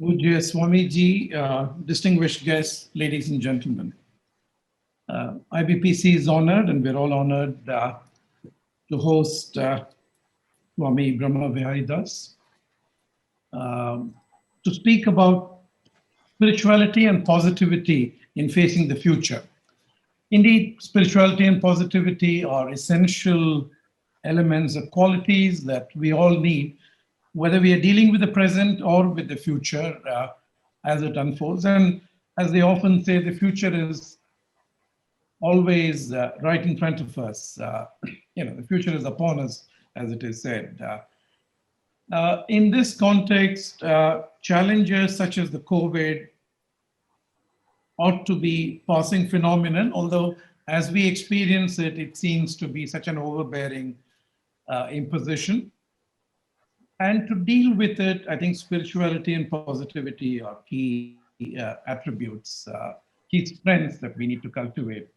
Pujya Swamiji, distinguished guests, ladies and gentlemen. IBPC is honored, and we're all honored to host Swami Brahmavihari Das to speak about spirituality and positivity in facing the future. Indeed, spirituality and positivity are essential elements or qualities that we all need, whether we are dealing with the present or with the future as it unfolds. And as they often say, the future is always right in front of us. The future is upon us, as it is said. In this context, challenges such as the COVID ought to be passing phenomenon, although as we experience it, it seems to be such an overbearing imposition. And to deal with it, I think spirituality and positivity are key attributes, key strengths that we need to cultivate.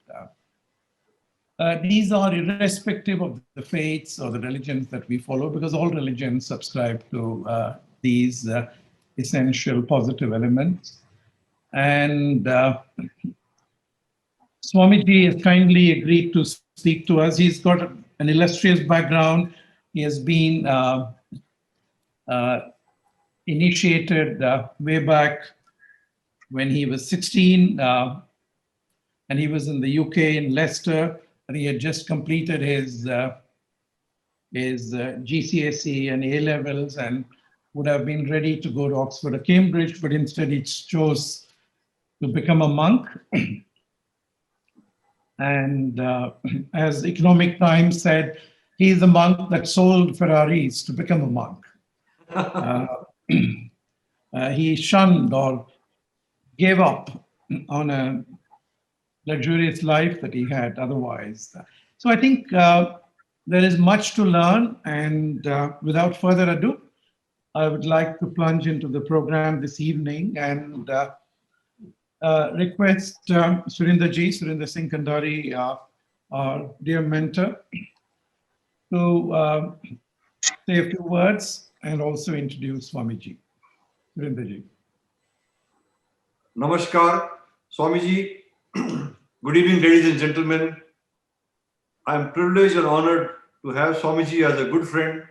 These are irrespective of the faiths or the religions that we follow, because all religions subscribe to these essential positive elements. And Swamiji has kindly agreed to speak to us. He's got an illustrious background. He has been initiated way back when he was 16, and he was in the UK in Leicester, and he had just completed his GCSE and A levels and would have been ready to go to Oxford or Cambridge, but instead he chose to become a monk. And as Economic Times said, he is the monk that sold Ferraris to become a monk. He shunned or gave up on a luxurious life that he had otherwise. So I think there is much to learn, and without further ado, I would like to plunge into the program this evening and request Surinder Singh Kandari, our dear mentor, to say a few words and also introduce Swamiji. Surinderji. Namaskar, Swamiji. Good evening, ladies and gentlemen. I am privileged and honored to have Swamiji as a good friend,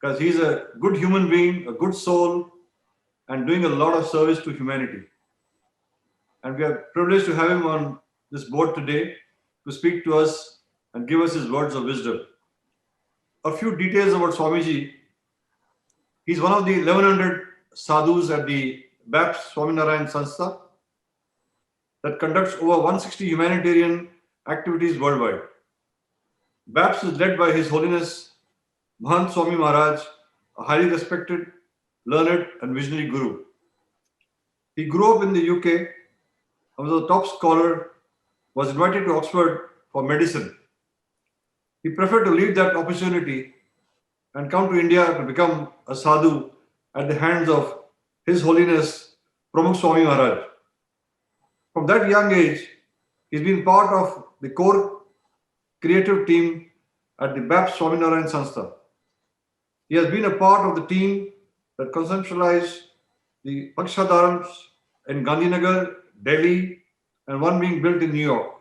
because he's a good human being, a good soul, and doing a lot of service to humanity. And we are privileged to have him on this board today to speak to us and give us his words of wisdom. A few details about Swamiji. He's one of the 1100 sadhus at the BAPS Swaminarayan Sanstha that conducts over 160 humanitarian activities worldwide. BAPS is led by His Holiness Mahant Swami Maharaj, a highly respected, learned and visionary guru. He grew up in the UK and was a top scholar, was invited to Oxford for medicine. He preferred to leave that opportunity and come to India to become a sadhu at the hands of His Holiness Pramukh Swami Maharaj. From that young age, he's been part of the core creative team at the BAPS Swaminarayan Sanstha. He has been a part of the team that conceptualized the Akshadarams in Gandhinagar, Delhi, and one being built in New York.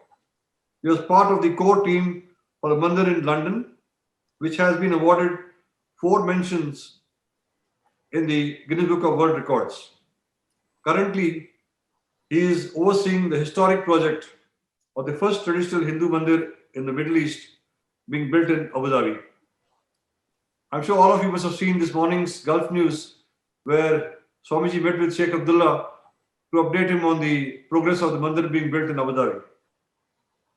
He was part of the core team for the Mandir in London, which has been awarded 4 mentions in the Guinness Book of World Records. Currently, he is overseeing the historic project of the first traditional Hindu Mandir in the Middle East being built in Abu Dhabi. I'm sure all of you must have seen this morning's Gulf News, where Swamiji met with Sheikh Abdullah to update him on the progress of the Mandir being built in Abu Dhabi.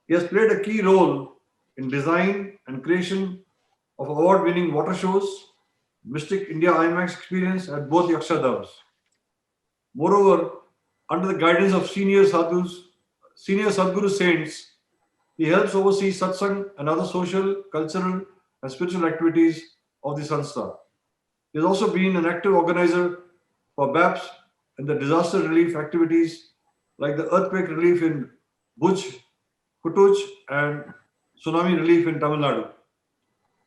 He has played a key role in design and creation of award-winning water shows, Mystic India IMAX experience at both the Akshardhams. Moreover, under the guidance of senior Sadguru saints, he helps oversee satsang and other social, cultural, and spiritual activities of the Sanstha. He has also been an active organizer for BAPS and the disaster relief activities like the earthquake relief in Bhuj, Kutuj, and tsunami relief in Tamil Nadu.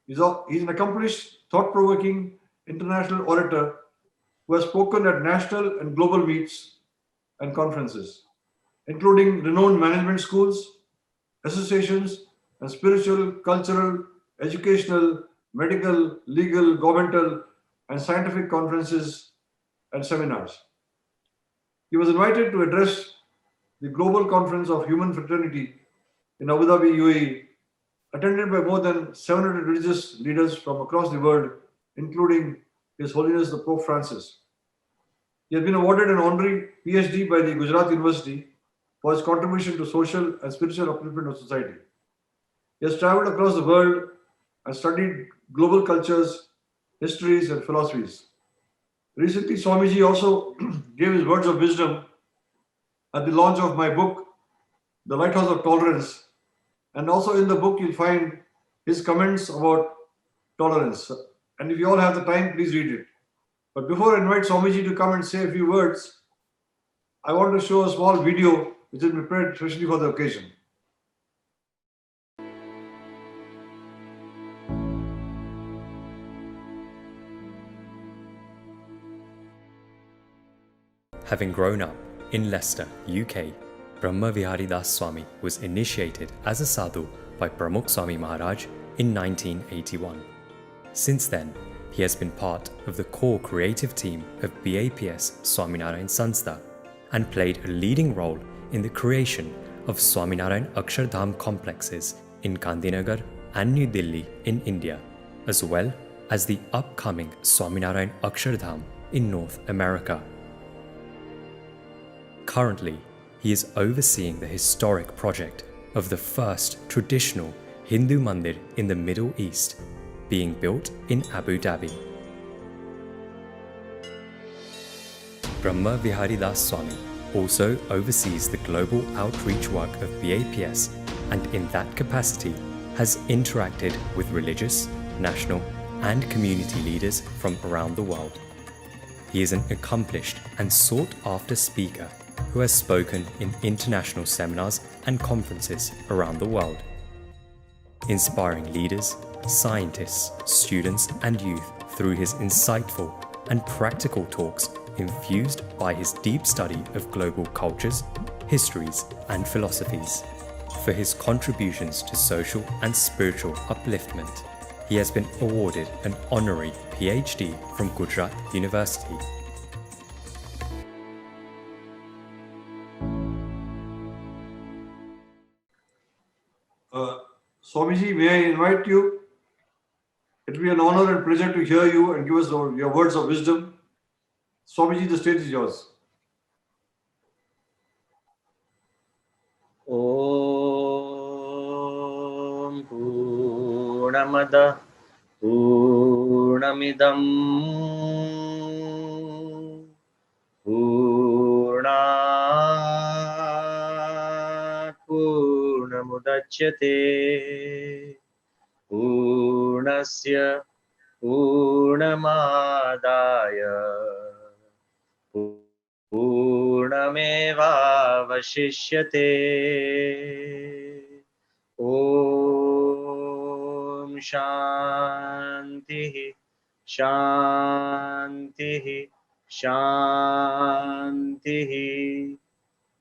He's an accomplished, thought-provoking international orator who has spoken at national and global meets and conferences, including renowned management schools, associations, and spiritual, cultural, educational, medical, legal, governmental, and scientific conferences and seminars. He was invited to address the Global Conference of Human Fraternity in Abu Dhabi, UAE, attended by more than 700 religious leaders from across the world, including His Holiness the Pope Francis. He has been awarded an honorary PhD by the Gujarat University for his contribution to social and spiritual upliftment of society. He has traveled across the world and studied global cultures, histories, and philosophies. Recently, Swamiji also gave his words of wisdom at the launch of my book, The Lighthouse of Tolerance. And also in the book, you'll find his comments about tolerance. And if you all have the time, please read it. But before I invite Swamiji to come and say a few words, I want to show a small video which is prepared especially for the occasion. Having grown up in Leicester, UK, Brahmavihari Das Swami was initiated as a sadhu by Pramukh Swami Maharaj in 1981. Since then, he has been part of the core creative team of BAPS Swaminarayan Sanstha and played a leading role in the creation of Swaminarayan Akshardham complexes in Gandhinagar and New Delhi in India, as well as the upcoming Swaminarayan Akshardham in North America. Currently, he is overseeing the historic project of the first traditional Hindu Mandir in the Middle East, being built in Abu Dhabi. Brahmavihari Das Swami also oversees the global outreach work of BAPS and in that capacity has interacted with religious, national and community leaders from around the world. He is an accomplished and sought-after speaker who has spoken in international seminars and conferences around the world, inspiring leaders, scientists, students and youth through his insightful and practical talks infused by his deep study of global cultures, histories and philosophies. For his contributions to social and spiritual upliftment, he has been awarded an honorary PhD from Gujarat University. Swamiji, may I invite you? It will be an honor and pleasure to hear you and give us your words of wisdom. Swamiji, the stage is yours. Om Purnamada Purnamidam Purnat Purnamudachyate Purnasya Purnamadaya Purnamevavashishyate. Om Shanti Shanti Shanti.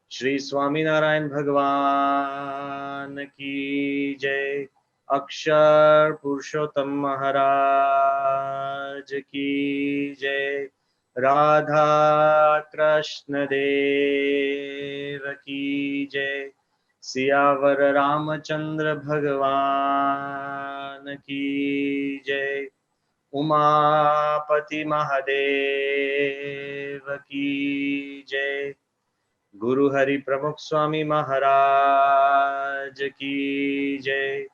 Shri Swaminarayan Bhagwan ki jai. Akshar Purushottam Maharaj ki jai. Radha Krishna Dev ki jai. Siyavar Ramachandra Bhagwan ki jai. Umapati Mahadev ki jai. Guru Hari Pramukh Swami Maharaj ki jai.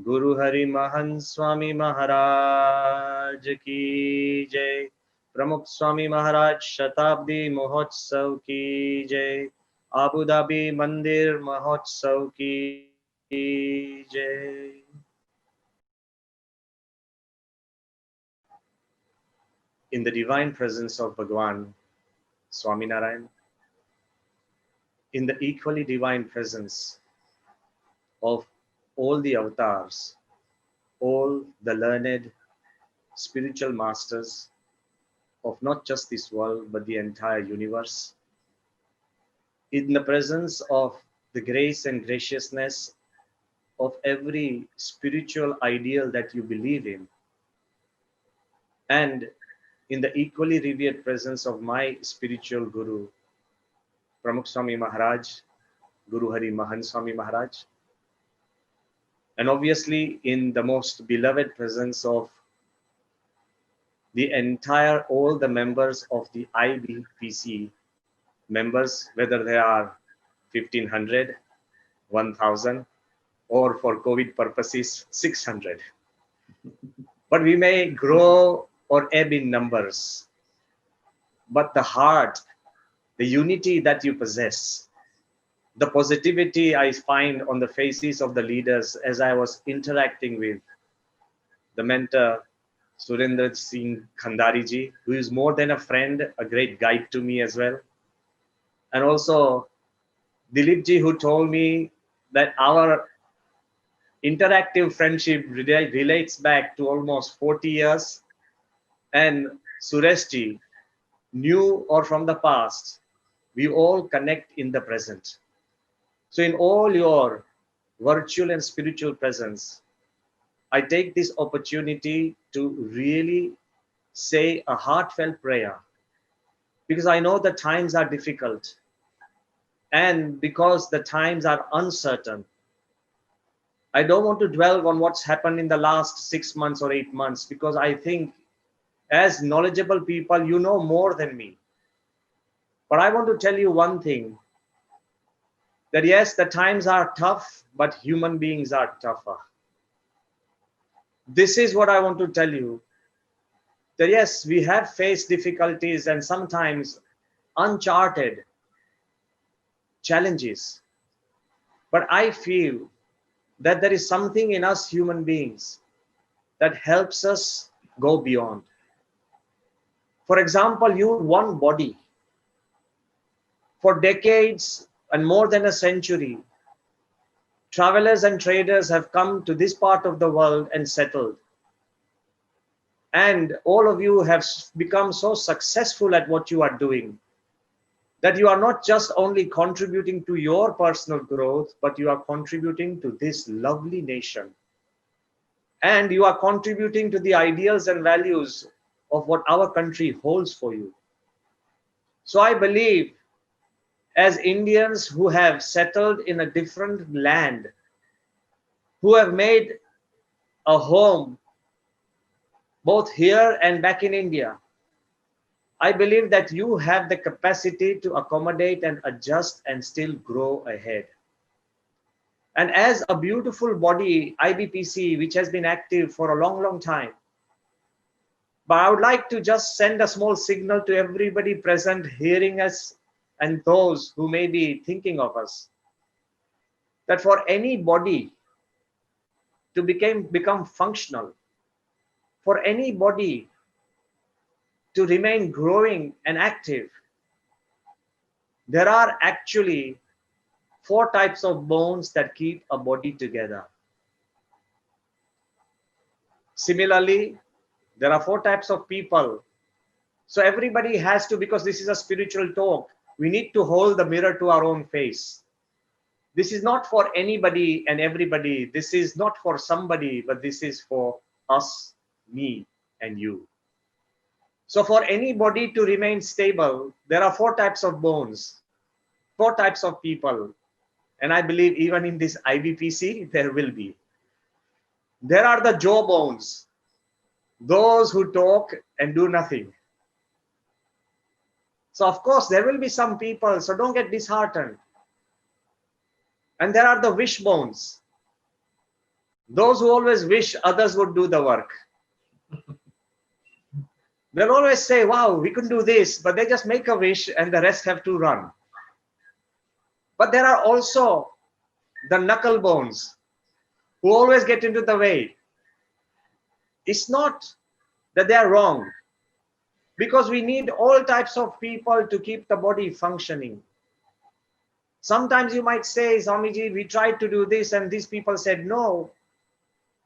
Guru Hari Mahan Swami Maharaj ki jai. Pramukh Swami Maharaj Shatabdi Mahotsav ki jai. Abu Dhabi Mandir Mahotsav ki jai. In the divine presence of Bhagwan Swaminarayan, in the equally divine presence of all the avatars, all the learned spiritual masters, of not just this world, but the entire universe. In the presence of the grace and graciousness of every spiritual ideal that you believe in, and in the equally revered presence of my spiritual guru, Pramukh Swami Maharaj, Guru Hari Mahan Swami Maharaj, and obviously in the most beloved presence of the entire, all the members of the IBPC members, whether they are 1500, 1000, or for COVID purposes, 600. But we may grow or ebb in numbers, but the heart, the unity that you possess, the positivity I find on the faces of the leaders as I was interacting with the mentor, Surendra Singh Khandari ji, who is more than a friend, a great guide to me as well. And also Dilip ji, who told me that our interactive friendship relates back to almost 40 years. And Suresh ji, new or from the past, we all connect in the present. So in all your virtual and spiritual presence, I take this opportunity to really say a heartfelt prayer, because I know the times are difficult, and because the times are uncertain. I don't want to dwell on what's happened in the last 6 months or 8 months, because I think as knowledgeable people, you know more than me. But I want to tell you one thing, that yes, the times are tough, but human beings are tougher. This is what I want to tell you, that yes, we have faced difficulties and sometimes uncharted challenges. But I feel that there is something in us human beings that helps us go beyond. For example, you one body. For decades and more than a century, travelers and traders have come to this part of the world and settled. And all of you have become so successful at what you are doing that you are not just only contributing to your personal growth, but you are contributing to this lovely nation. And you are contributing to the ideals and values of what our country holds for you. So I believe, as Indians who have settled in a different land, who have made a home both here and back in India, I believe that you have the capacity to accommodate and adjust and still grow ahead. And as a beautiful body, IBPC, which has been active for a long, long time, but I would like to just send a small signal to everybody present, hearing us, and those who may be thinking of us, that for any body to become functional, for any body to remain growing and active, there are actually 4 types of bones that keep a body together. Similarly, there are 4 types of people. So everybody has to, because this is a spiritual talk, we need to hold the mirror to our own face. This is not for anybody and everybody. This is not for somebody, but this is for us, me, and you. So for anybody to remain stable, there are 4 types of bones, 4 types of people. And I believe even in this IBPC, there will be. There are the jaw bones, those who talk and do nothing. So of course, there will be some people, so don't get disheartened. And there are the wish bones, those who always wish others would do the work. They'll always say, wow, we can do this, but they just make a wish and the rest have to run. But there are also the knuckle bones who always get into the way. It's not that they are wrong, because we need all types of people to keep the body functioning. Sometimes you might say, Swamiji, we tried to do this and these people said no.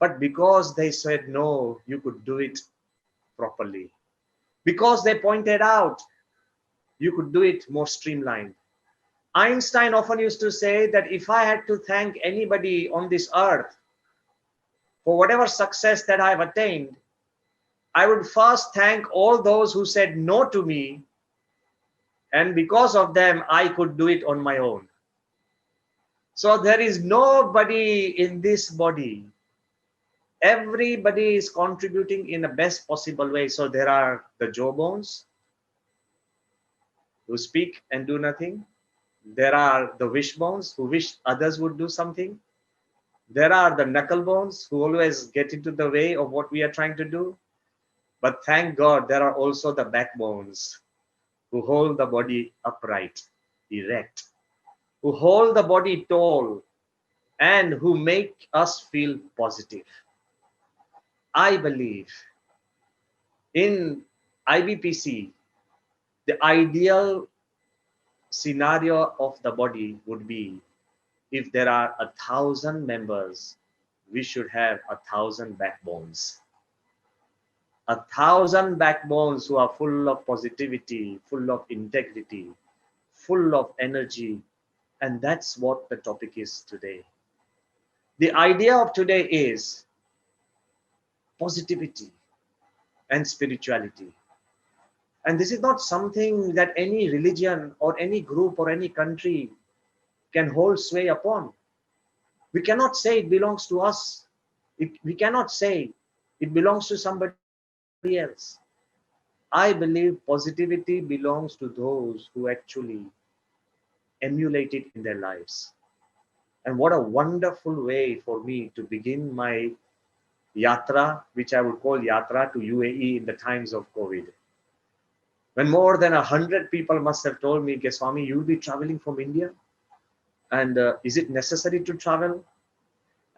But because they said no, you could do it properly. because they pointed out you could do it more streamlined. Einstein often used to say that if I had to thank anybody on this earth for whatever success that I've attained, I would first thank all those who said no to me, and because of them, I could do it on my own. So there is nobody in this body. Everybody is contributing in the best possible way. So there are the jawbones who speak and do nothing. There are the wishbones who wish others would do something. There are the knuckle bones who always get into the way of what we are trying to do. But thank God, there are also the backbones who hold the body upright, erect, who hold the body tall, and who make us feel positive. I believe in IBPC, the ideal scenario of the body would be if there are 1,000 members, we should have 1,000 backbones. 1,000 backbones who are full of positivity, full of integrity, full of energy. And that's what the topic is today. The idea of today is positivity and spirituality. And this is not something that any religion or any group or any country can hold sway upon. We cannot say it belongs to us. We cannot say it belongs to somebody else. I believe positivity belongs to those who actually emulate it in their lives. And what a wonderful way for me to begin my yatra, which I would call yatra to UAE in the times of COVID. When more than 100 people must have told me, Swami, you'll be traveling from India? And is it necessary to travel?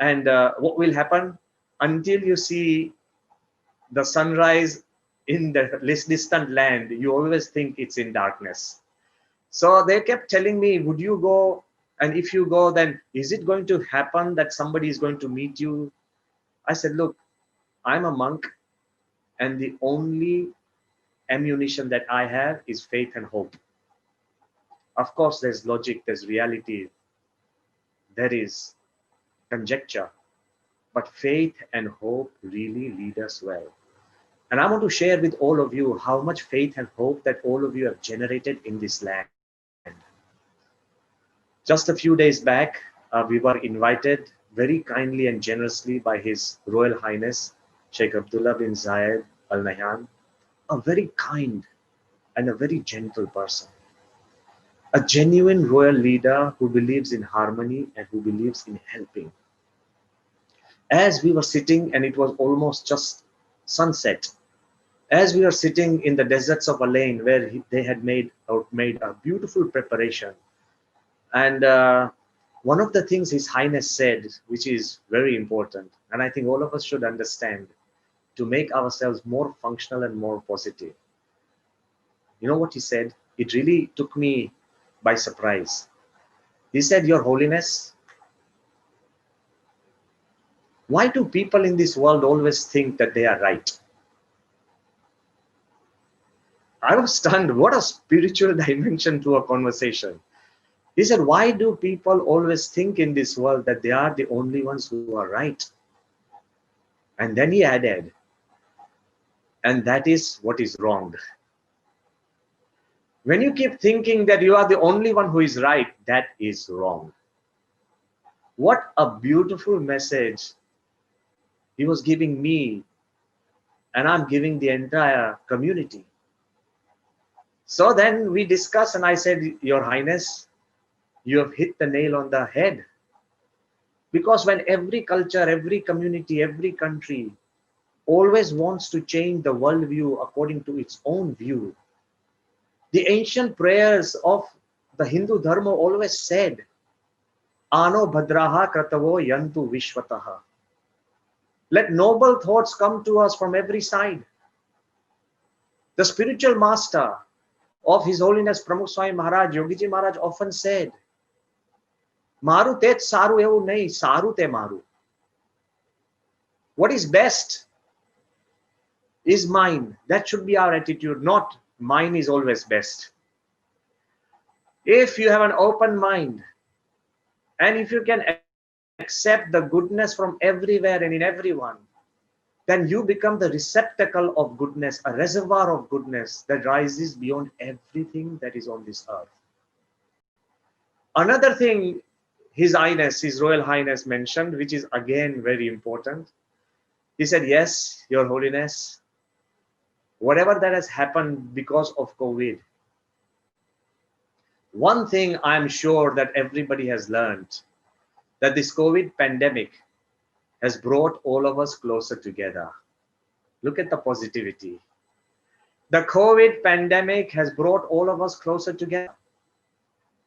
And what will happen? Until you see the sunrise in the less distant land, you always think it's in darkness. So they kept telling me, would you go? And if you go, then is it going to happen that somebody is going to meet you? I said, look, I'm a monk, and the only ammunition that I have is faith and hope. Of course, there's logic, there's reality, there is conjecture, but faith and hope really lead us well. And I want to share with all of you how much faith and hope that all of you have generated in this land. Just a few days back, we were invited very kindly and generously by His Royal Highness, Sheikh Abdullah bin Zayed Al Nahyan, a very kind and a very gentle person. A genuine royal leader who believes in harmony and who believes in helping. As we were sitting, and it was almost just sunset, as we were sitting in the deserts of Alain, where they had made a beautiful preparation. And one of the things His Highness said, which is very important, and I think all of us should understand, to make ourselves more functional and more positive. You know what he said? It really took me by surprise. He said, Your Holiness, why do people in this world always think that they are right? I was stunned. What a spiritual dimension to a conversation. He said, why do people always think in this world that they are the only ones who are right? And then he added, and that is what is wrong. When you keep thinking that you are the only one who is right, that is wrong. What a beautiful message he was giving me, and I'm giving the entire community. So then we discussed, and I said, Your Highness, you have hit the nail on the head. Because when every culture, every community, every country always wants to change the worldview according to its own view, the ancient prayers of the Hindu Dharma always said, Ano bhadraha kratavo yantu vishwataha. Let noble thoughts come to us from every side. The spiritual master of His Holiness Pramukh Swami Maharaj, Yogiji Maharaj often said, Maru te saru evu nahi, saru te maru. What is best is mine. That should be our attitude, not mine is always best. If you have an open mind, and if you can accept the goodness from everywhere and in everyone, then you become the receptacle of goodness, a reservoir of goodness that rises beyond everything that is on this earth. Another thing His Highness, His Royal Highness mentioned, which is again very important. He said, yes, Your Holiness, whatever that has happened because of COVID, one thing I'm sure that everybody has learned, that this COVID pandemic has brought all of us closer together. Look at the positivity. The COVID pandemic has brought all of us closer together.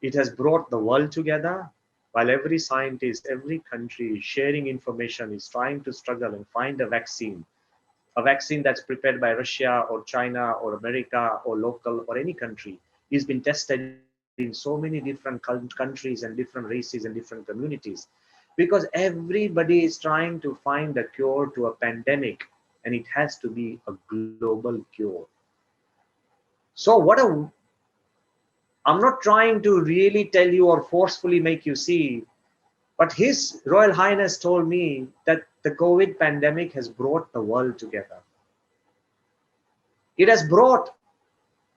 It has brought the world together, while every scientist, every country is sharing information, is trying to struggle and find a vaccine that's prepared by Russia or China or America or local or any country, is been tested in so many different countries and different races and different communities, because everybody is trying to find a cure to a pandemic, and it has to be a global cure. So I'm not trying to really tell you or forcefully make you see, but His Royal Highness told me that the COVID pandemic has brought the world together. It has brought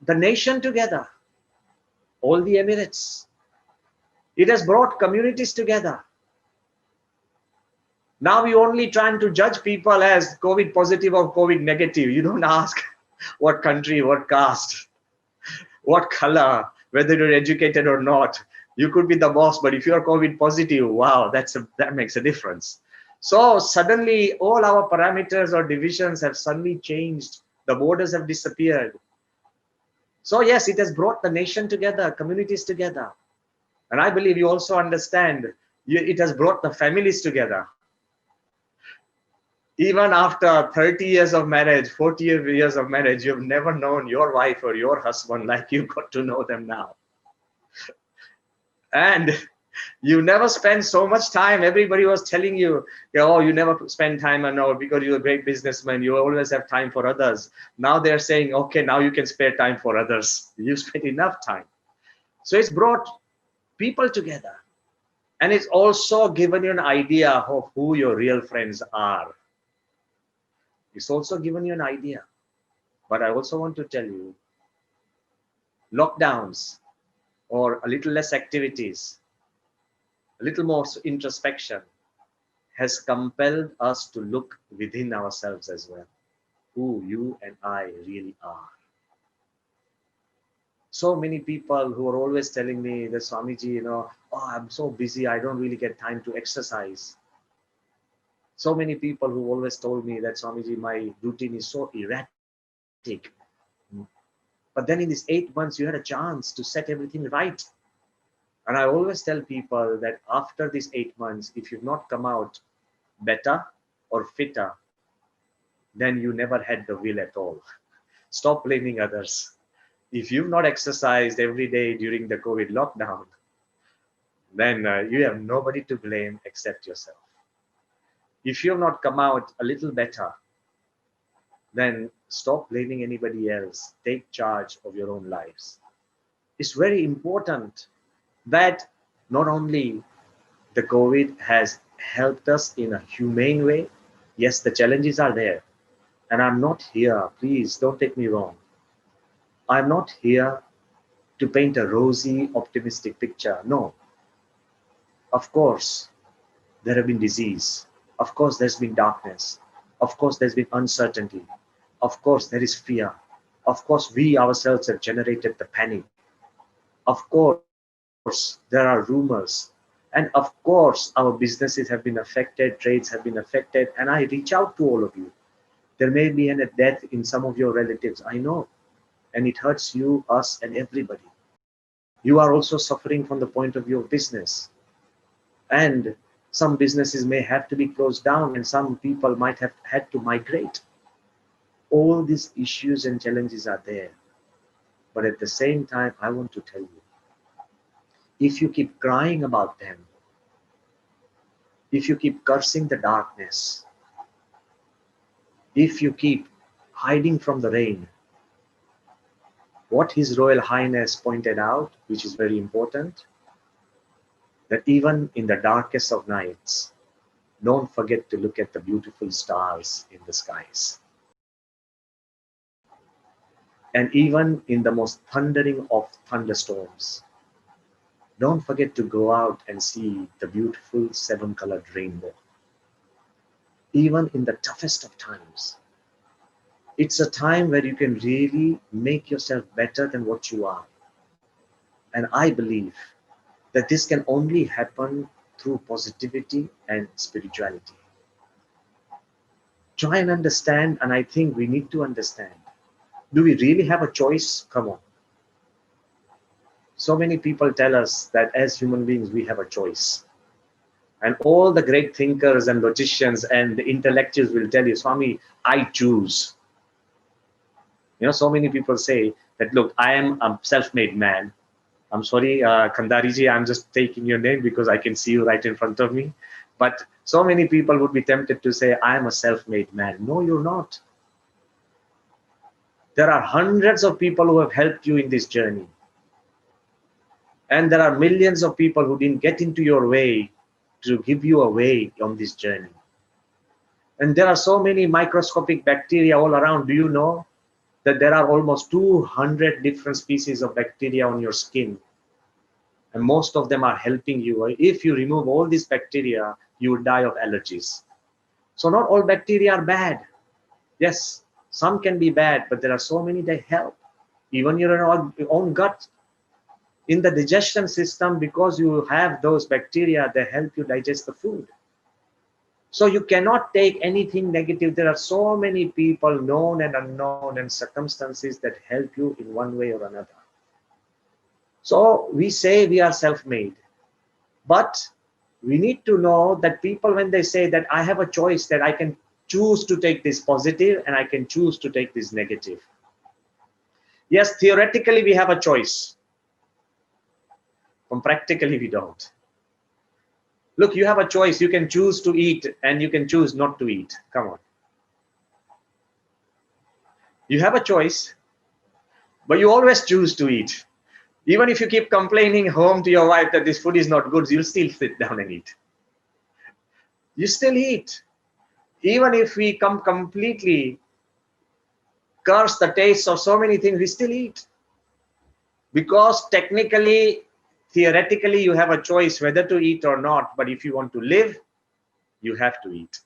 the nation together, all the Emirates. It has brought communities together. Now we only trying to judge people as COVID positive or COVID negative. You don't ask what country, what caste, what color, whether you're educated or not. You could be the boss, but if you're COVID positive, wow, that makes a difference. So suddenly all our parameters or divisions have suddenly changed. The borders have disappeared. So yes, it has brought the nation together, communities together. And I believe you also understand, it has brought the families together. Even after 30 years of marriage, 40 years of marriage, you've never known your wife or your husband like you got to know them now. And you never spend so much time. Everybody was telling you, oh, you never spend time, and no, because you're a great businessman, you always have time for others. Now they're saying, okay, now you can spare time for others. You spent enough time. So it's brought people together. And it's also given you an idea of who your real friends are. It's also given you an idea. But I also want to tell you, lockdowns or a little less activities, a little more introspection has compelled us to look within ourselves as well, who you and I really are. So many people who are always telling me that, Swamiji, oh, I'm so busy, I don't really get time to exercise. So many people who always told me that, Swamiji, my routine is so erratic. But then in these 8 months, you had a chance to set everything right. And I always tell people that after these 8 months, if you've not come out better or fitter, then you never had the will at all. Stop blaming others. If you've not exercised every day during the COVID lockdown, then you have nobody to blame except yourself. If you have not come out a little better, then stop blaming anybody else. Take charge of your own lives. It's very important that not only the COVID has helped us in a humane way. Yes, the challenges are there. And I'm not here, please don't take me wrong. I'm not here to paint a rosy, optimistic picture. No. Of course, there have been disease. Of course, there's been darkness. Of course, there's been uncertainty. Of course, there is fear. Of course, we ourselves have generated the panic. Of course, there are rumors. And of course, our businesses have been affected, trades have been affected. And I reach out to all of you. There may be a death in some of your relatives, I know. And it hurts you, us, and everybody. You are also suffering from the point of view of business. And some businesses may have to be closed down, and some people might have had to migrate. All these issues and challenges are there. But at the same time, I want to tell you, if you keep crying about them, if you keep cursing the darkness, if you keep hiding from the rain. What His Royal Highness pointed out, which is very important, that even in the darkest of nights, don't forget to look at the beautiful stars in the skies. And even in the most thundering of thunderstorms, don't forget to go out and see the beautiful 7-colored rainbow. Even in the toughest of times, it's a time where you can really make yourself better than what you are. And I believe that this can only happen through positivity and spirituality. Try and understand, and I think we need to understand. Do we really have a choice? Come on. So many people tell us that as human beings, we have a choice. And all the great thinkers and logicians and the intellectuals will tell you, Swami, I choose. You know, so many people say that, look, I am a self-made man. I'm sorry, Khandariji, I'm just taking your name because I can see you right in front of me. But so many people would be tempted to say, I am a self-made man. No, you're not. There are hundreds of people who have helped you in this journey. And there are millions of people who didn't get into your way to give you a way on this journey. And there are so many microscopic bacteria all around. Do you know that there are almost 200 different species of bacteria on your skin? And most of them are helping you. If you remove all these bacteria, you would die of allergies. So not all bacteria are bad. Yes, some can be bad, but there are so many that help. Even your own gut. In the digestion system, because you have those bacteria, they help you digest the food. So you cannot take anything negative. There are so many people, known and unknown, and circumstances that help you in one way or another. So we say we are self-made, but we need to know that people, when they say that I have a choice, that I can choose to take this positive and I can choose to take this negative. Yes, theoretically we have a choice. But practically we don't. Look, you have a choice. You can choose to eat and you can choose not to eat. Come on. You have a choice, but you always choose to eat. Even if you keep complaining home to your wife that this food is not good, you'll still sit down and eat. You still eat. Even if we completely curse the taste of so many things, we still eat. Because technically, theoretically, you have a choice whether to eat or not. But if you want to live, you have to eat.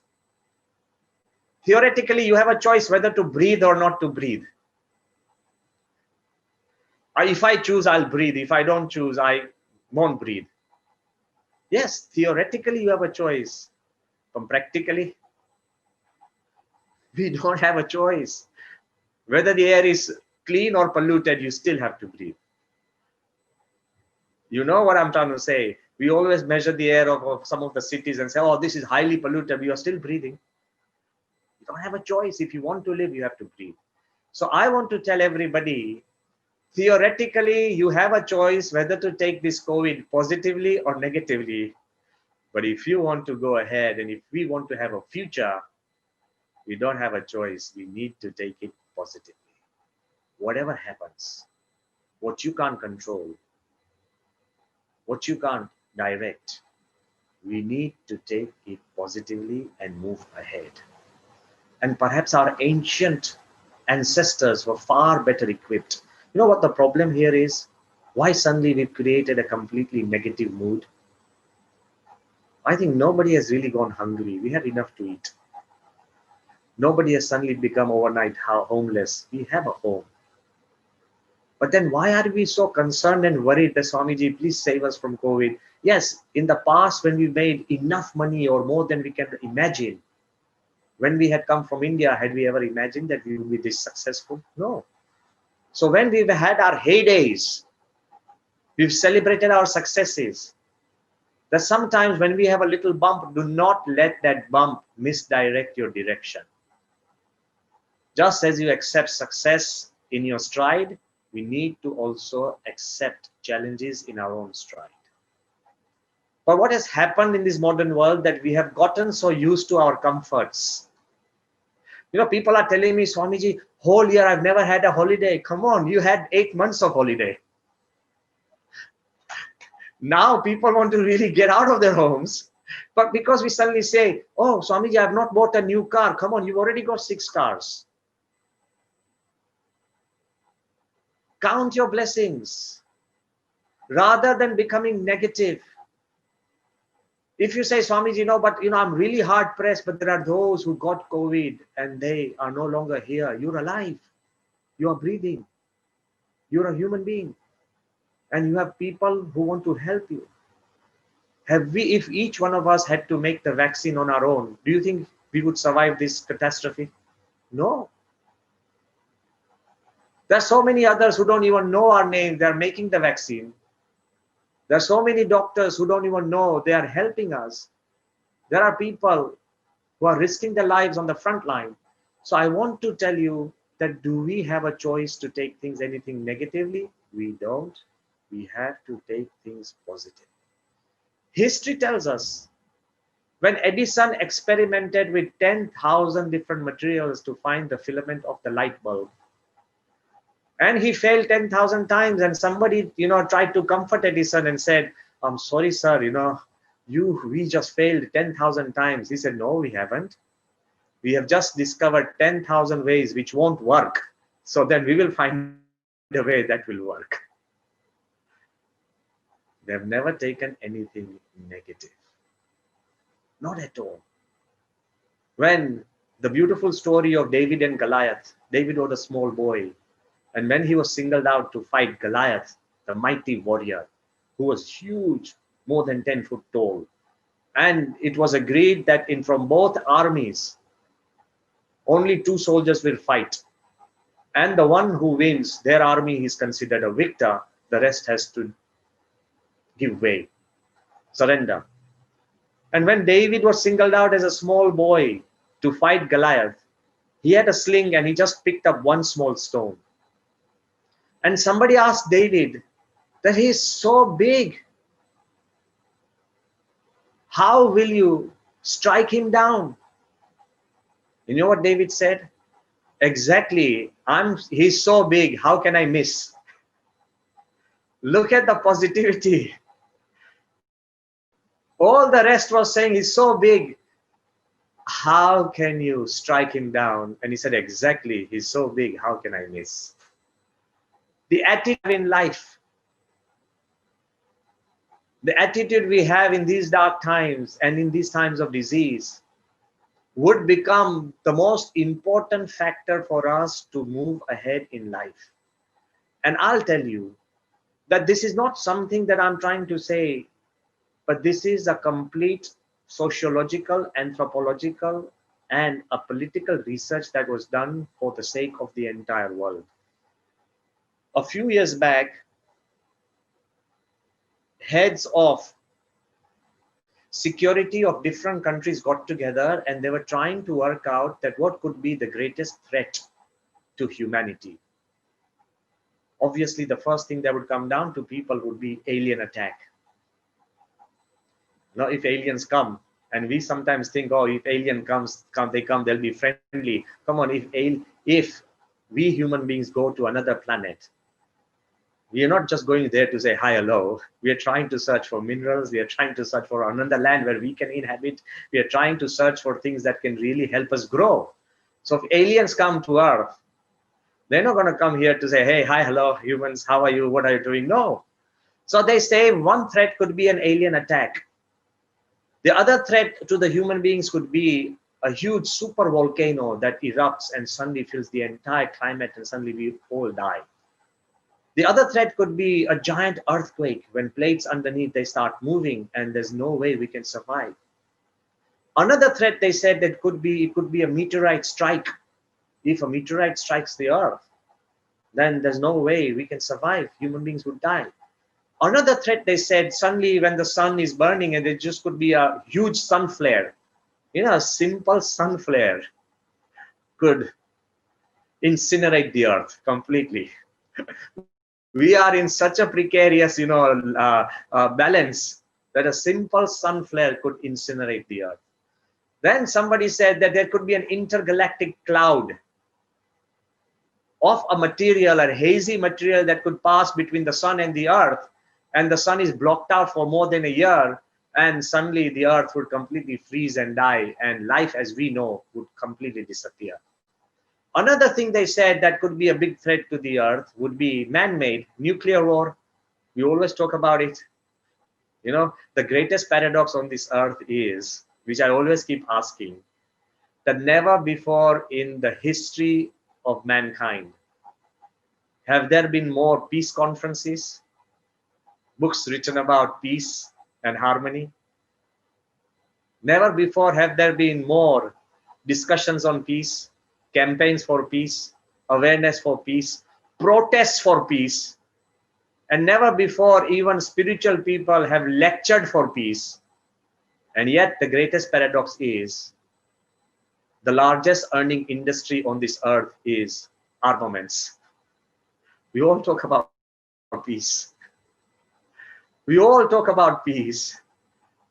Theoretically, you have a choice whether to breathe or not to breathe. If I choose, I'll breathe. If I don't choose, I won't breathe. Yes, theoretically, you have a choice. But practically, we don't have a choice. Whether the air is clean or polluted, you still have to breathe. You know what I'm trying to say? We always measure the air of some of the cities and say, oh, this is highly polluted. You are still breathing. You don't have a choice. If you want to live, you have to breathe. So I want to tell everybody, theoretically, you have a choice whether to take this COVID positively or negatively. But if you want to go ahead and if we want to have a future, we don't have a choice. We need to take it positively. Whatever happens, what you can't control, what you can't direct, we need to take it positively and move ahead. And perhaps our ancient ancestors were far better equipped. You know what the problem here is? Why suddenly we've created a completely negative mood? I think nobody has really gone hungry. We have enough to eat. Nobody has suddenly become overnight homeless. We have a home. But then why are we so concerned and worried that Swamiji, please save us from COVID? Yes, in the past when we made enough money or more than we can imagine, when we had come from India, had we ever imagined that we would be this successful? No. So when we've had our heydays, we've celebrated our successes, that sometimes when we have a little bump, do not let that bump misdirect your direction. Just as you accept success in your stride, we need to also accept challenges in our own stride. But what has happened in this modern world that we have gotten so used to our comforts. You know, people are telling me, Swamiji, Whole year I've never had a holiday. Come on, you had 8 months of holiday. Now people want to really get out of their homes. But because we suddenly say, oh, Swamiji, I've not bought a new car. Come on, you've already got 6 cars. Count your blessings rather than becoming negative. If you say, Swamiji, I'm really hard pressed, but there are those who got COVID and they are no longer here. You're alive. You are breathing. You're a human being. And you have people who want to help you. If each one of us had to make the vaccine on our own, do you think we would survive this catastrophe? No. There are so many others who don't even know our name. They're making the vaccine. There are so many doctors who don't even know they are helping us. There are people who are risking their lives on the front line. So I want to tell you that do we have a choice to take anything negatively? We don't. We have to take things positive. History tells us when Edison experimented with 10,000 different materials to find the filament of the light bulb, and he failed 10,000 times, and somebody, tried to comfort Edison and said, I'm sorry, sir, we just failed 10,000 times. He said, no, we haven't. We have just discovered 10,000 ways which won't work. So then we will find a way that will work. They have never taken anything negative. Not at all. When the beautiful story of David and Goliath, David was a small boy. And when he was singled out to fight Goliath, the mighty warrior, who was huge, more than 10 foot tall. And it was agreed that from both armies, only 2 soldiers will fight. And the one who wins, their army is considered a victor. The rest has to give way, surrender. And when David was singled out as a small boy to fight Goliath, he had a sling and he just picked up one small stone. And somebody asked David that he is so big. How will you strike him down? You know what David said? Exactly. He's so big. How can I miss? Look at the positivity. All the rest was saying he's so big. How can you strike him down? And he said, exactly. He's so big. How can I miss? The attitude in life, the attitude we have in these dark times and in these times of disease would become the most important factor for us to move ahead in life. And I'll tell you that this is not something that I'm trying to say, but this is a complete sociological, anthropological, and a political research that was done for the sake of the entire world. A few years back, heads of security of different countries got together and they were trying to work out that what could be the greatest threat to humanity. Obviously, the first thing that would come down to people would be alien attack. Now, if aliens come, and we sometimes think, oh, if alien comes, they'll be friendly. Come on, if we human beings go to another planet, we are not just going there to say hi, hello. We are trying to search for minerals. We are trying to search for another land where we can inhabit. We are trying to search for things that can really help us grow. So if aliens come to Earth, they're not going to come here to say, hey, hi, hello, humans, how are you? What are you doing? No. So they say one threat could be an alien attack. The other threat to the human beings could be a huge super volcano that erupts and suddenly fills the entire climate and suddenly we all die. The other threat could be a giant earthquake. When plates underneath, they start moving and there's no way we can survive. Another threat, they said, that it could be a meteorite strike. If a meteorite strikes the Earth, then there's no way we can survive. Human beings would die. Another threat, they said, suddenly when the sun is burning and there just could be a huge sun flare. A simple sun flare could incinerate the Earth completely. We are in such a precarious, balance that a simple sun flare could incinerate the Earth. Then somebody said that there could be an intergalactic cloud of a material, a hazy material that could pass between the sun and the earth, and the sun is blocked out for more than a year, and suddenly the earth would completely freeze and die, and life as we know would completely disappear. Another thing they said that could be a big threat to the earth would be man-made nuclear war. We always talk about it. You know, the greatest paradox on this earth is, which I always keep asking, that never before in the history of mankind have there been more peace conferences, books written about peace and harmony. Never before have there been more discussions on peace, campaigns for peace, awareness for peace, protests for peace. And never before even spiritual people have lectured for peace. And yet the greatest paradox is the largest earning industry on this earth is armaments. We all talk about peace. We all talk about peace.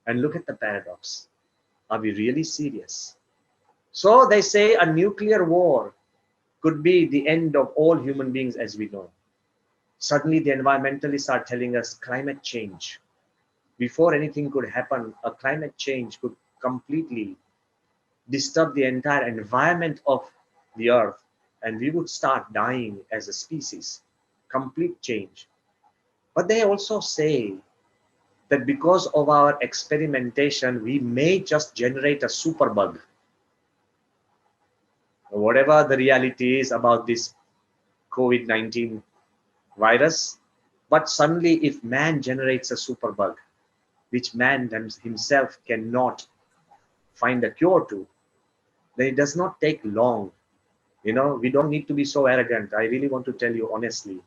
And look at the paradox. Are we really serious? So they say a nuclear war could be the end of all human beings as we know. Suddenly the environmentalists are telling us climate change. Before anything could happen, a climate change could completely disturb the entire environment of the earth, and we would start dying as a species. Complete change. But they also say that because of our experimentation, we may just generate a superbug. Whatever the reality is about this COVID-19 virus, but suddenly if man generates a superbug, which man himself cannot find a cure to, then it does not take long. You know, we don't need to be so arrogant. I really want to tell you honestly.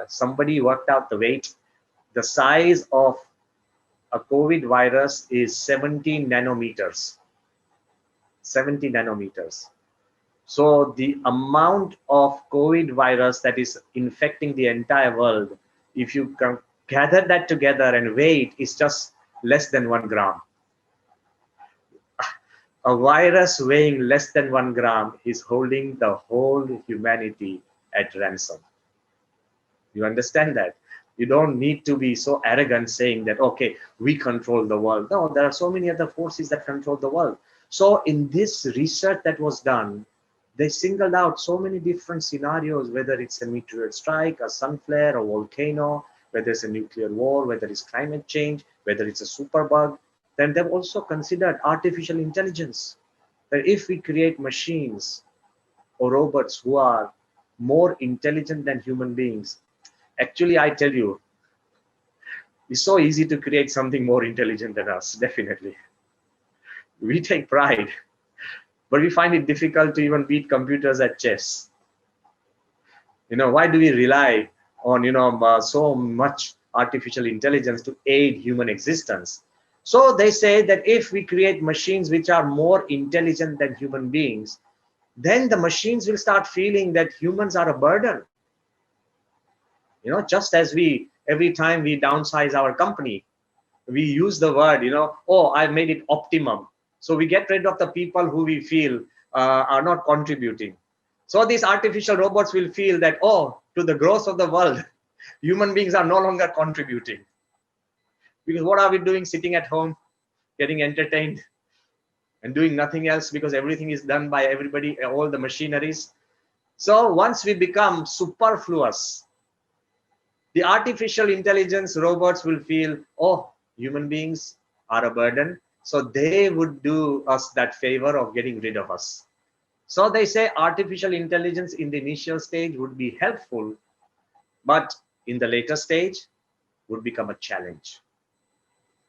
Somebody worked out the weight. The size of a COVID virus is 70 nanometers. 70 nanometers. So the amount of COVID virus that is infecting the entire world, if you can gather that together and weigh it, is just less than 1 gram. A virus weighing less than 1 gram is holding the whole humanity at ransom. You understand that? You don't need to be so arrogant saying that, okay, we control the world. No, there are so many other forces that control the world. So in this research that was done, they singled out so many different scenarios, whether it's a meteorite strike, a sun flare, a volcano, whether it's a nuclear war, whether it's climate change, whether it's a superbug. Then they've also considered artificial intelligence. That if we create machines or robots who are more intelligent than human beings, actually, I tell you, it's so easy to create something more intelligent than us, definitely. We take pride, but we find it difficult to even beat computers at chess. You know, why do we rely on, so much artificial intelligence to aid human existence? So they say that if we create machines which are more intelligent than human beings, then the machines will start feeling that humans are a burden. You know, just as every time we downsize our company, we use the word, oh, I made it optimum. So we get rid of the people who we feel are not contributing. So these artificial robots will feel that, oh, to the growth of the world, human beings are no longer contributing. Because what are we doing sitting at home, getting entertained and doing nothing else because everything is done by everybody, all the machineries. So once we become superfluous, the artificial intelligence robots will feel, oh, human beings are a burden. So they would do us that favor of getting rid of us. So they say artificial intelligence in the initial stage would be helpful, but in the later stage would become a challenge.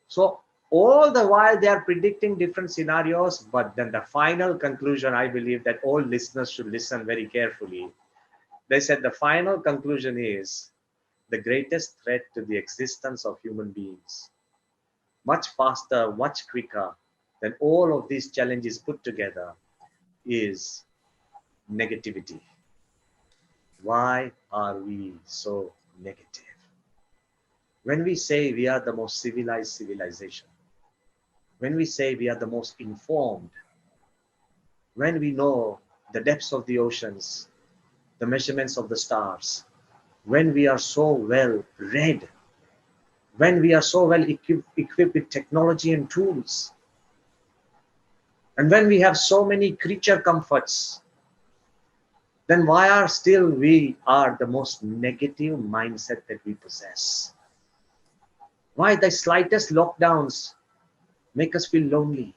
So all the while they are predicting different scenarios, but then the final conclusion, I believe that all listeners should listen very carefully. They said the final conclusion is the greatest threat to the existence of human beings, much faster, much quicker than all of these challenges put together, is negativity. Why are we so negative? When we say we are the most civilized civilization, when we say we are the most informed, when we know the depths of the oceans, the measurements of the stars, when we are so well read, when we are so well equipped with technology and tools, and when we have so many creature comforts, then why are still we are the most negative mindset that we possess? Why the slightest lockdowns make us feel lonely?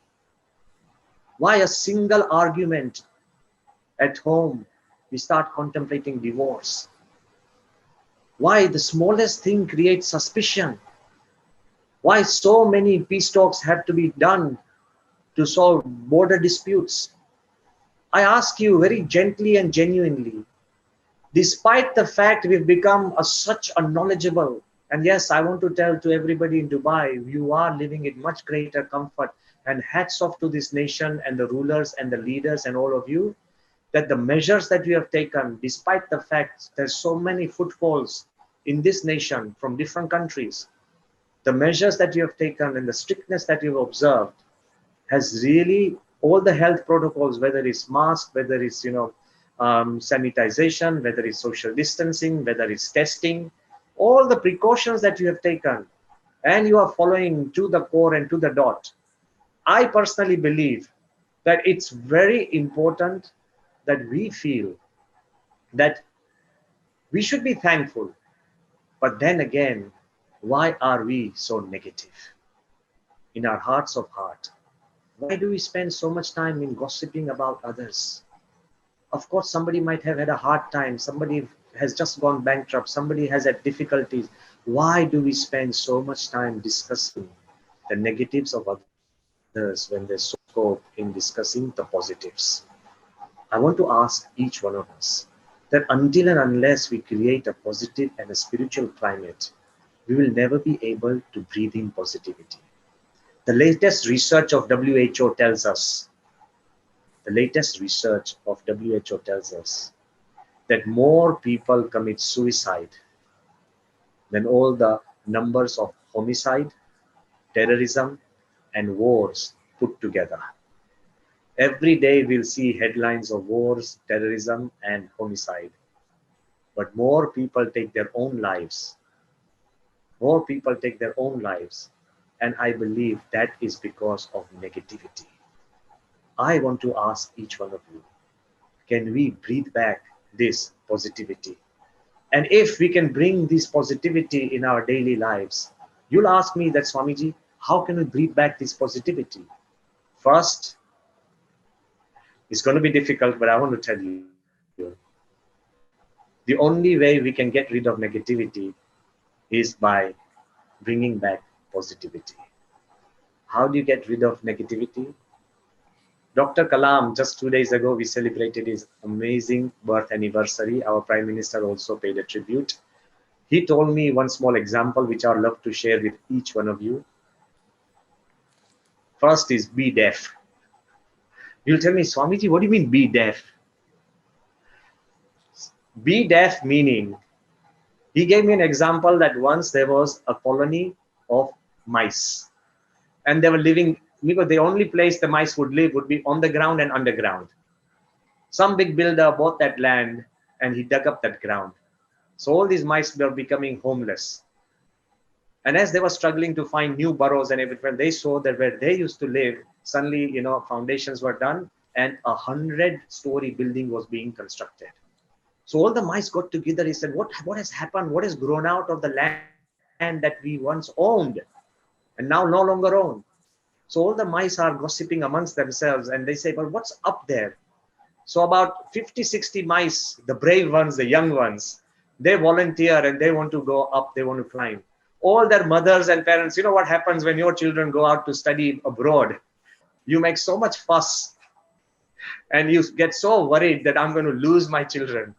Why a single argument at home, we start contemplating divorce? Why the smallest thing creates suspicion? Why so many peace talks have to be done to solve border disputes? I ask you very gently and genuinely, despite the fact we've become such a knowledgeable, and yes, I want to tell to everybody in Dubai, you are living in much greater comfort, and hats off to this nation and the rulers and the leaders and all of you, that the measures that you have taken, despite the fact there's so many footfalls in this nation from different countries, the measures that you have taken and the strictness that you've observed has really, all the health protocols, whether it's mask, whether it's sanitization, whether it's social distancing, whether it's testing, all the precautions that you have taken and you are following to the core and to the dot. I personally believe that it's very important that we feel that we should be thankful. But then again, why are we so negative in our hearts of heart? Why do we spend so much time in gossiping about others? Of course, somebody might have had a hard time. Somebody has just gone bankrupt. Somebody has had difficulties. Why do we spend so much time discussing the negatives of others when there's so scope in discussing the positives? I want to ask each one of us that until and unless we create a positive and a spiritual climate, we will never be able to breathe in positivity. The latest research of WHO tells us, that more people commit suicide than all the numbers of homicide, terrorism, and wars put together. Every day we'll see headlines of wars, terrorism, and homicide. But more people take their own lives. More people take their own lives. And I believe that is because of negativity. I want to ask each one of you, can we breathe back this positivity? And if we can bring this positivity in our daily lives, you'll ask me that, Swamiji, how can we breathe back this positivity? First, it's going to be difficult, but I want to tell you, the only way we can get rid of negativity is by bringing back positivity. How do you get rid of negativity? Dr. Kalam, just 2 days ago, we celebrated his amazing birth anniversary. Our Prime Minister also paid a tribute. He told me one small example, which I'd love to share with each one of you. First is be deaf. You'll tell me, Swamiji, what do you mean be deaf? Be deaf meaning, he gave me an example that once there was a colony of mice and they were living, because the only place the mice would live would be on the ground and underground. Some big builder bought that land and he dug up that ground. So all these mice were becoming homeless. And as they were struggling to find new burrows and everything, they saw that where they used to live, suddenly, foundations were done and 100-story building was being constructed. So all the mice got together. He said, what has happened? What has grown out of the land that we once owned and now no longer own? So all the mice are gossiping amongst themselves and they say, well, what's up there? So about 50, 60 mice, the brave ones, the young ones, they volunteer and they want to go up, they want to climb. All their mothers and parents, you know what happens when your children go out to study abroad? You make so much fuss and you get so worried that I'm going to lose my children,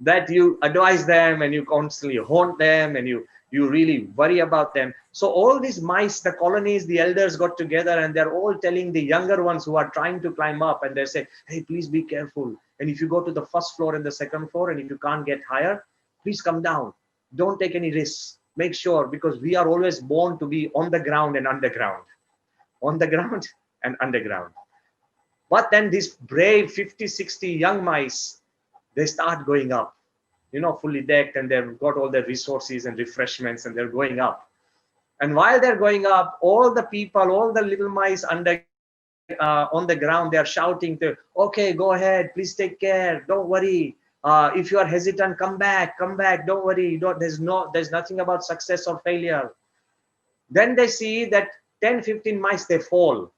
that you advise them and you constantly haunt them and you really worry about them. So all these mice, the colonies, the elders got together and they're all telling the younger ones who are trying to climb up, and they say, hey, please be careful. And if you go to the first floor and the second floor, and if you can't get higher, please come down. Don't take any risks. Make sure, because we are always born to be on the ground and underground. On the ground and underground. But then these brave 50, 60 young mice, They start going up, fully decked, and they've got all their resources and refreshments, and they're going up. And while they're going up, all the people, all the little mice under on the ground, they are shouting to, okay, go ahead, please take care, don't worry. If you are hesitant, come back, don't worry. There's nothing about success or failure. Then they see that 10, 15 mice, they fall.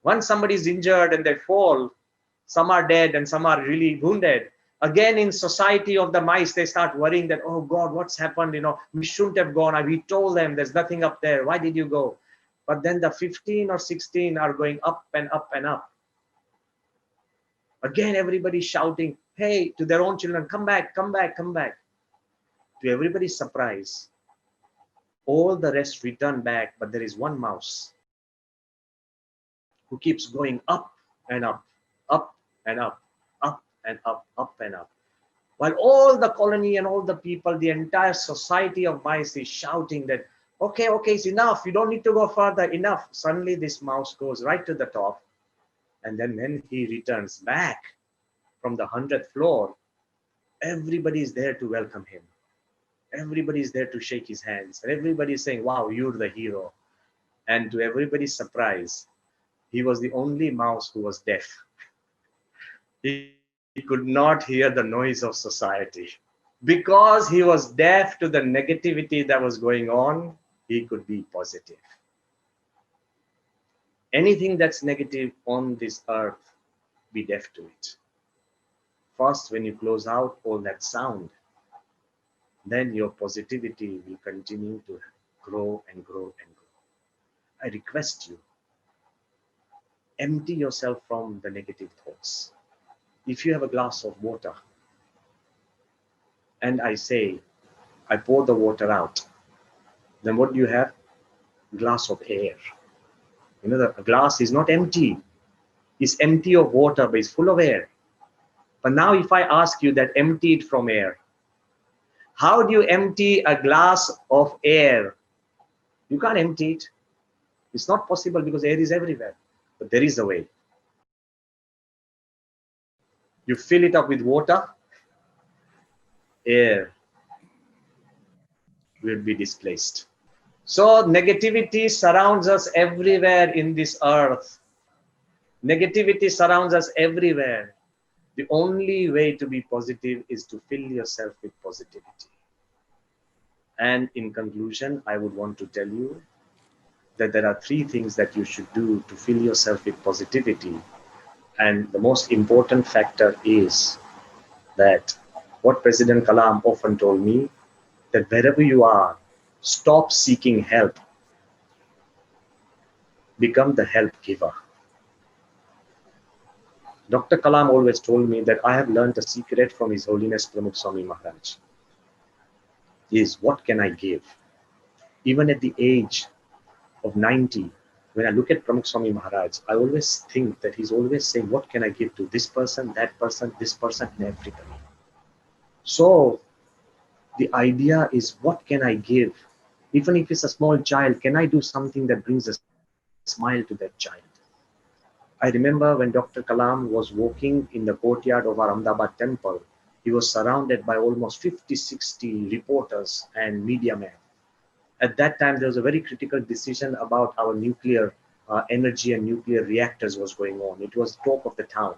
Once somebody is injured and they fall, some are dead and some are really wounded. Again, in society of the mice, they start worrying that, oh God, what's happened? We shouldn't have gone. We told them there's nothing up there. Why did you go? But then the 15 or 16 are going up and up and up. Again, everybody's shouting, hey, to their own children, come back, come back, come back. To everybody's surprise, all the rest return back, but there is one mouse who keeps going up and up, up and up, up and up, up and up. While all the colony and all the people, the entire society of mice is shouting that, okay, it's enough. You don't need to go further, enough. Suddenly this mouse goes right to the top. And then when he returns back from the 100th floor, everybody is there to welcome him. Everybody is there to shake his hands. And everybody is saying, wow, you're the hero. And to everybody's surprise, he was the only mouse who was deaf. He could not hear the noise of society. Because he was deaf to the negativity that was going on, he could be positive. Anything that's negative on this earth, be deaf to it. First, when you close out all that sound, then your positivity will continue to grow and grow and grow. I request you, empty yourself from the negative thoughts. If you have a glass of water, and I say, I pour the water out, then what do you have? A glass of air. The glass is not empty. It's empty of water, but it's full of air. But now if I ask you that empty it from air, how do you empty a glass of air? You can't empty it. It's not possible because air is everywhere. But there is a way. You fill it up with water, air will be displaced. So negativity surrounds us everywhere in this earth. Negativity surrounds us everywhere. The only way to be positive is to fill yourself with positivity. And in conclusion, I would want to tell you that there are 3 things that you should do to fill yourself with positivity. And the most important factor is that what President Kalam often told me, that wherever you are, stop seeking help. Become the help giver. Dr. Kalam always told me that I have learned a secret from His Holiness Pramukh Swami Maharaj. Is what can I give? Even at the age of 90, when I look at Pramukh Swami Maharaj, I always think that he's always saying, what can I give to this person, that person, this person, and everybody. So the idea is, what can I give? Even if it's a small child, can I do something that brings a smile to that child? I remember when Dr. Kalam was walking in the courtyard of our Ahmedabad temple, he was surrounded by almost 50, 60 reporters and media men. At that time, there was a very critical decision about our nuclear energy and nuclear reactors was going on. It was talk of the town.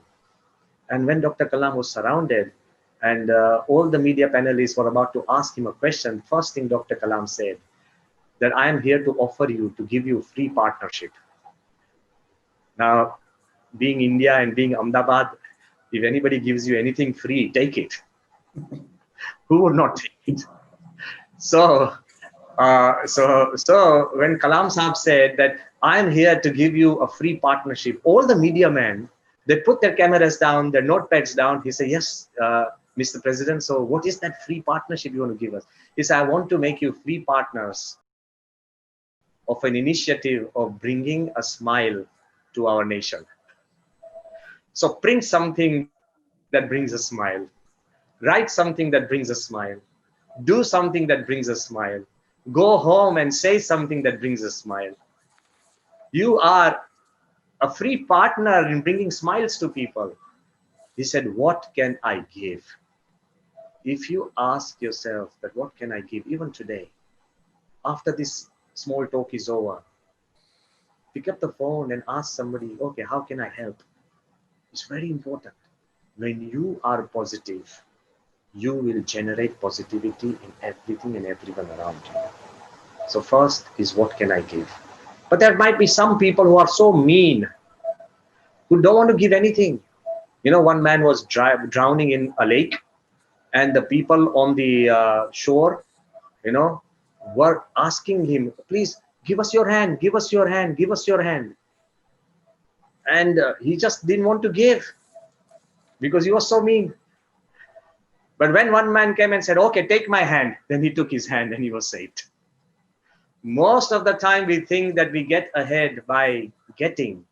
And when Dr. Kalam was surrounded and all the media panelists were about to ask him a question, first thing Dr. Kalam said, that I am here to offer you, to give you free partnership. Now, being India and being Ahmedabad, if anybody gives you anything free, take it. Who would not take it? So when Kalam Sahab said that I'm here to give you a free partnership, all the media men, they put their cameras down, their notepads down. He said, yes, Mr. President, so what is that free partnership you want to give us? He said, I want to make you free partners of an initiative of bringing a smile to our nation. So print something that brings a smile. Write something that brings a smile. Do something that brings a smile. Go home and say something that brings a smile. You are a free partner in bringing smiles to people. He said, what can I give? If you ask yourself that what can I give, even today, after this small talk is over, pick up the phone and ask somebody, okay, how can I help? It's very important. When you are positive, you will generate positivity in everything and everyone around you. So first is what can I give? But there might be some people who are so mean, who don't want to give anything. You know, one man was drowning in a lake, and the people on the shore, you know, were asking him, please give us your hand, give us your hand, give us your hand. And he just didn't want to give because he was so mean. But when one man came and said, okay, take my hand, then he took his hand and he was saved. Most of the time we think that we get ahead by getting,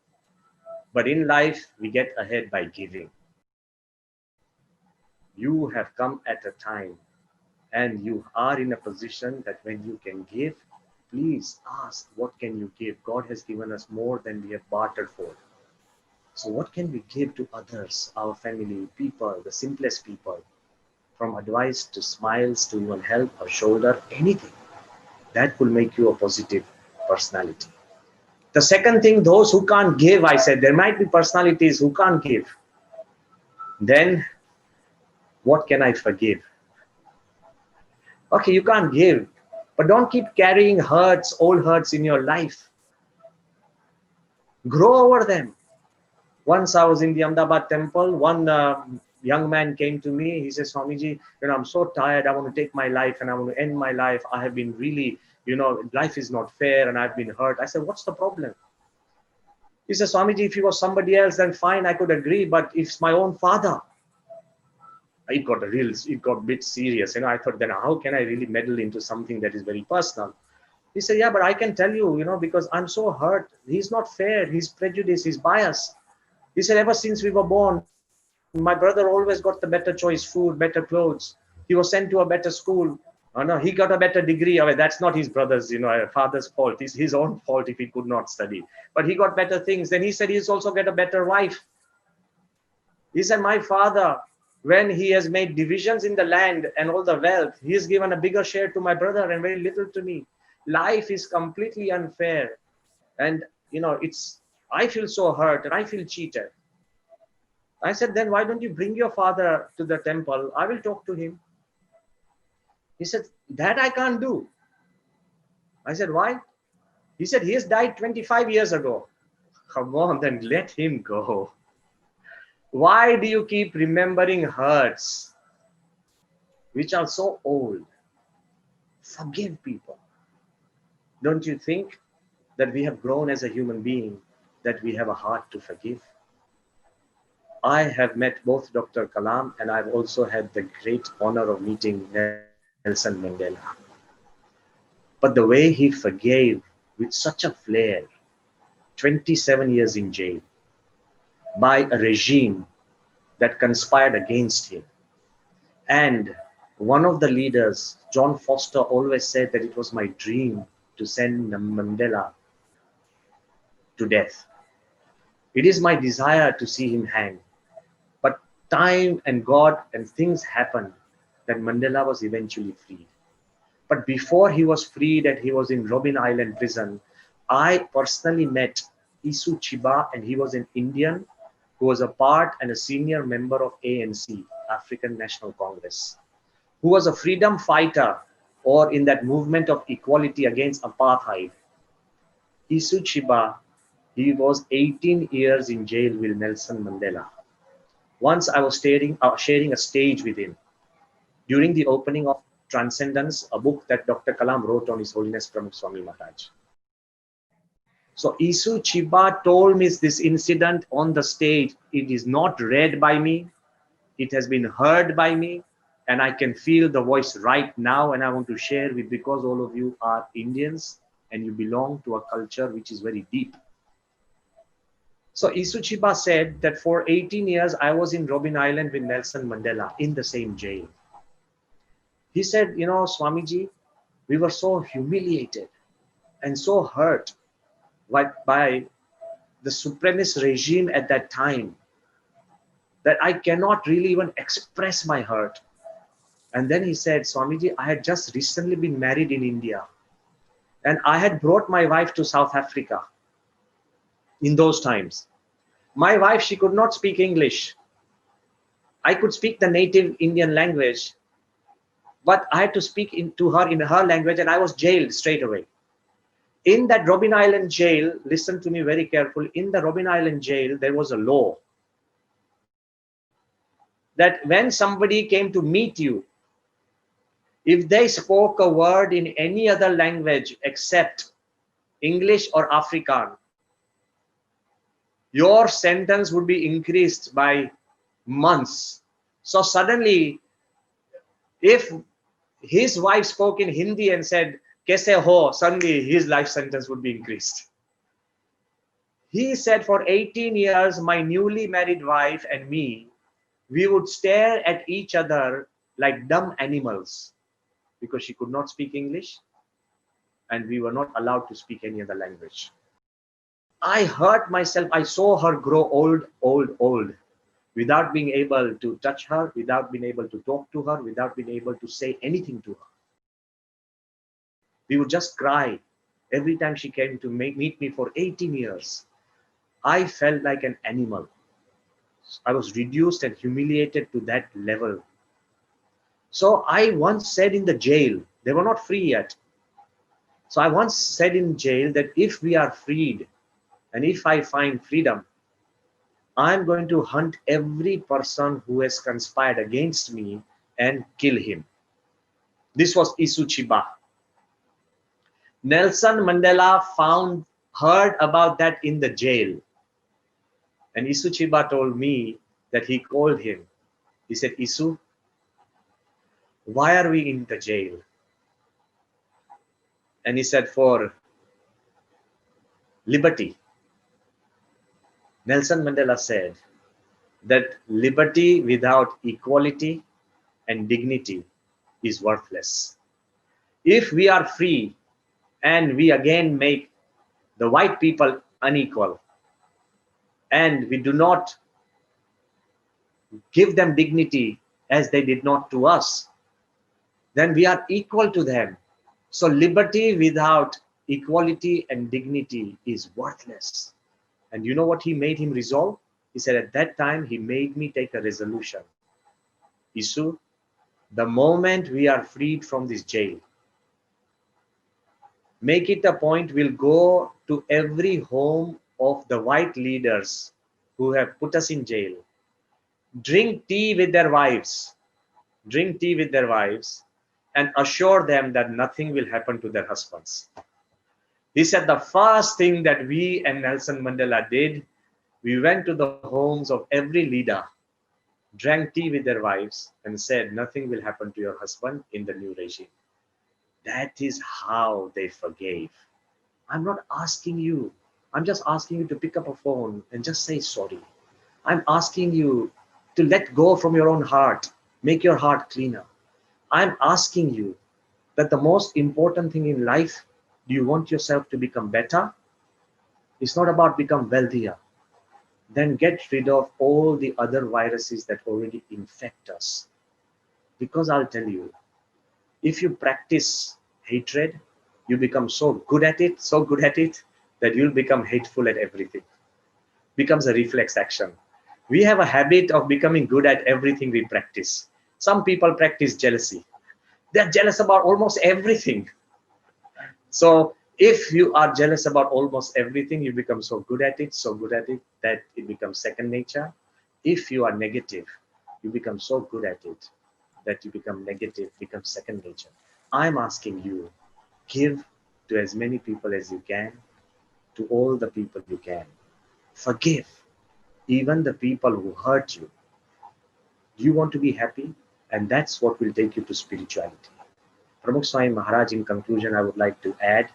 but in life we get ahead by giving. You have come at a time and you are in a position that when you can give, please ask, what can you give? God has given us more than we have bartered for. So what can we give to others, our family, people, the simplest people, from advice to smiles to even help, a shoulder, anything that will make you a positive personality. The second thing, those who can't give, I said, there might be personalities who can't give. Then what can I forgive? Okay, you can't give, but don't keep carrying hurts, old hurts in your life. Grow over them. Once I was in the Ahmedabad temple, one young man came to me. He says, Swamiji, I'm so tired. I want to take my life and I want to end my life. I have been really, life is not fair and I've been hurt. I said, what's the problem? He says, Swamiji, if he was somebody else, then fine, I could agree. But if it's my own father, it got a bit serious. I thought, then how can I really meddle into something that is very personal? He said, yeah, but I can tell you, because I'm so hurt. He's not fair. He's prejudiced. He's biased. He said, ever since we were born, my brother always got the better choice, food, better clothes. He was sent to a better school. No, he got a better degree. I mean, that's not his brother's, father's fault. It's his own fault if he could not study. But he got better things. Then he said he's also got a better wife. He said, my father, when he has made divisions in the land and all the wealth, he has given a bigger share to my brother and very little to me. Life is completely unfair. And, I feel so hurt and I feel cheated. I said, then why don't you bring your father to the temple? I will talk to him. He said, that I can't do. I said, why? He said, he has died 25 years ago. Come on, then let him go. Why do you keep remembering hurts which are so old? Forgive people. Don't you think that we have grown as a human being, that we have a heart to forgive? I have met both Dr. Kalam and I've also had the great honor of meeting Nelson Mandela. But the way he forgave with such a flair, 27 years in jail, by a regime that conspired against him. And one of the leaders, John Foster, always said that it was my dream to send Mandela to death. It is my desire to see him hang. But time and God and things happened that Mandela was eventually freed. But before he was freed and he was in Robben Island prison, I personally met Isu Chiba, and he was an Indian who was a part and a senior member of ANC, African National Congress, who was a freedom fighter or in that movement of equality against apartheid. Isu Chiba, he was 18 years in jail with Nelson Mandela. Once I was sharing a stage with him during the opening of Transcendence, a book that Dr. Kalam wrote on His Holiness Pramukh Swami Maharaj. So Isu Chiba told me this incident on the stage. It is not read by me. It has been heard by me. And I can feel the voice right now. And I want to share with, because all of you are Indians and you belong to a culture which is very deep. So Isu Chiba said that for 18 years, I was in Robben Island with Nelson Mandela in the same jail. He said, Swamiji, we were so humiliated and so hurt by the supremacist regime at that time that I cannot really even express my hurt. And then he said, Swamiji, I had just recently been married in India. And I had brought my wife to South Africa in those times. My wife, she could not speak English. I could speak the native Indian language, but I had to speak to her in her language, and I was jailed straight away. In that Robben Island jail, listen to me very carefully, in the Robben Island jail, there was a law that when somebody came to meet you, if they spoke a word in any other language except English or Afrikaans, your sentence would be increased by months. So suddenly, if his wife spoke in Hindi and said, "Kaise ho?" suddenly his life sentence would be increased. He said, for 18 years, my newly married wife and me, we would stare at each other like dumb animals because she could not speak English and we were not allowed to speak any other language. I hurt myself. I saw her grow old, without being able to touch her, without being able to talk to her, without being able to say anything to her. We would just cry every time she came to meet me for 18 years. I felt like an animal. I was reduced and humiliated to that level. So I once said in the jail, they were not free yet. So I once said in jail that if we are freed and if I find freedom, I'm going to hunt every person who has conspired against me and kill him. This was Isu Chiba. Nelson Mandela heard about that in the jail. And Isu Chiba told me that he called him. He said, Isu, why are we in the jail? And he said, for liberty. Nelson Mandela said that liberty without equality and dignity is worthless. If we are free and we again make the white people unequal and we do not give them dignity as they did not to us, then we are equal to them. So liberty without equality and dignity is worthless. And you know what he made him resolve? He said, at that time, he made me take a resolution. Isu, the moment we are freed from this jail, make it a point, we'll go to every home of the white leaders who have put us in jail, drink tea with their wives, and assure them that nothing will happen to their husbands. He said the first thing that we and Nelson Mandela did, we went to the homes of every leader, drank tea with their wives, and said, nothing will happen to your husband in the new regime. That is how they forgave. I'm not asking you. I'm just asking you to pick up a phone and just say sorry. I'm asking you to let go from your own heart, make your heart cleaner. I'm asking you that the most important thing in life, do you want yourself to become better? It's not about become wealthier. Then get rid of all the other viruses that already infect us. Because I'll tell you, if you practice hatred, you become so good at it, that you'll become hateful at everything. Becomes a reflex action. We have a habit of becoming good at everything we practice. Some people practice jealousy. They're jealous about almost everything. So if you are jealous about almost everything, you become so good at it that it becomes second nature. If you are negative, you become so good at it that you become negative, becomes second nature. I'm asking you, give to as many people as you can, to all the people you can. Forgive even the people who hurt you. Do you want to be happy? And that's what will take you to spirituality. Pramukh Swami Maharaj, in conclusion, I would like to add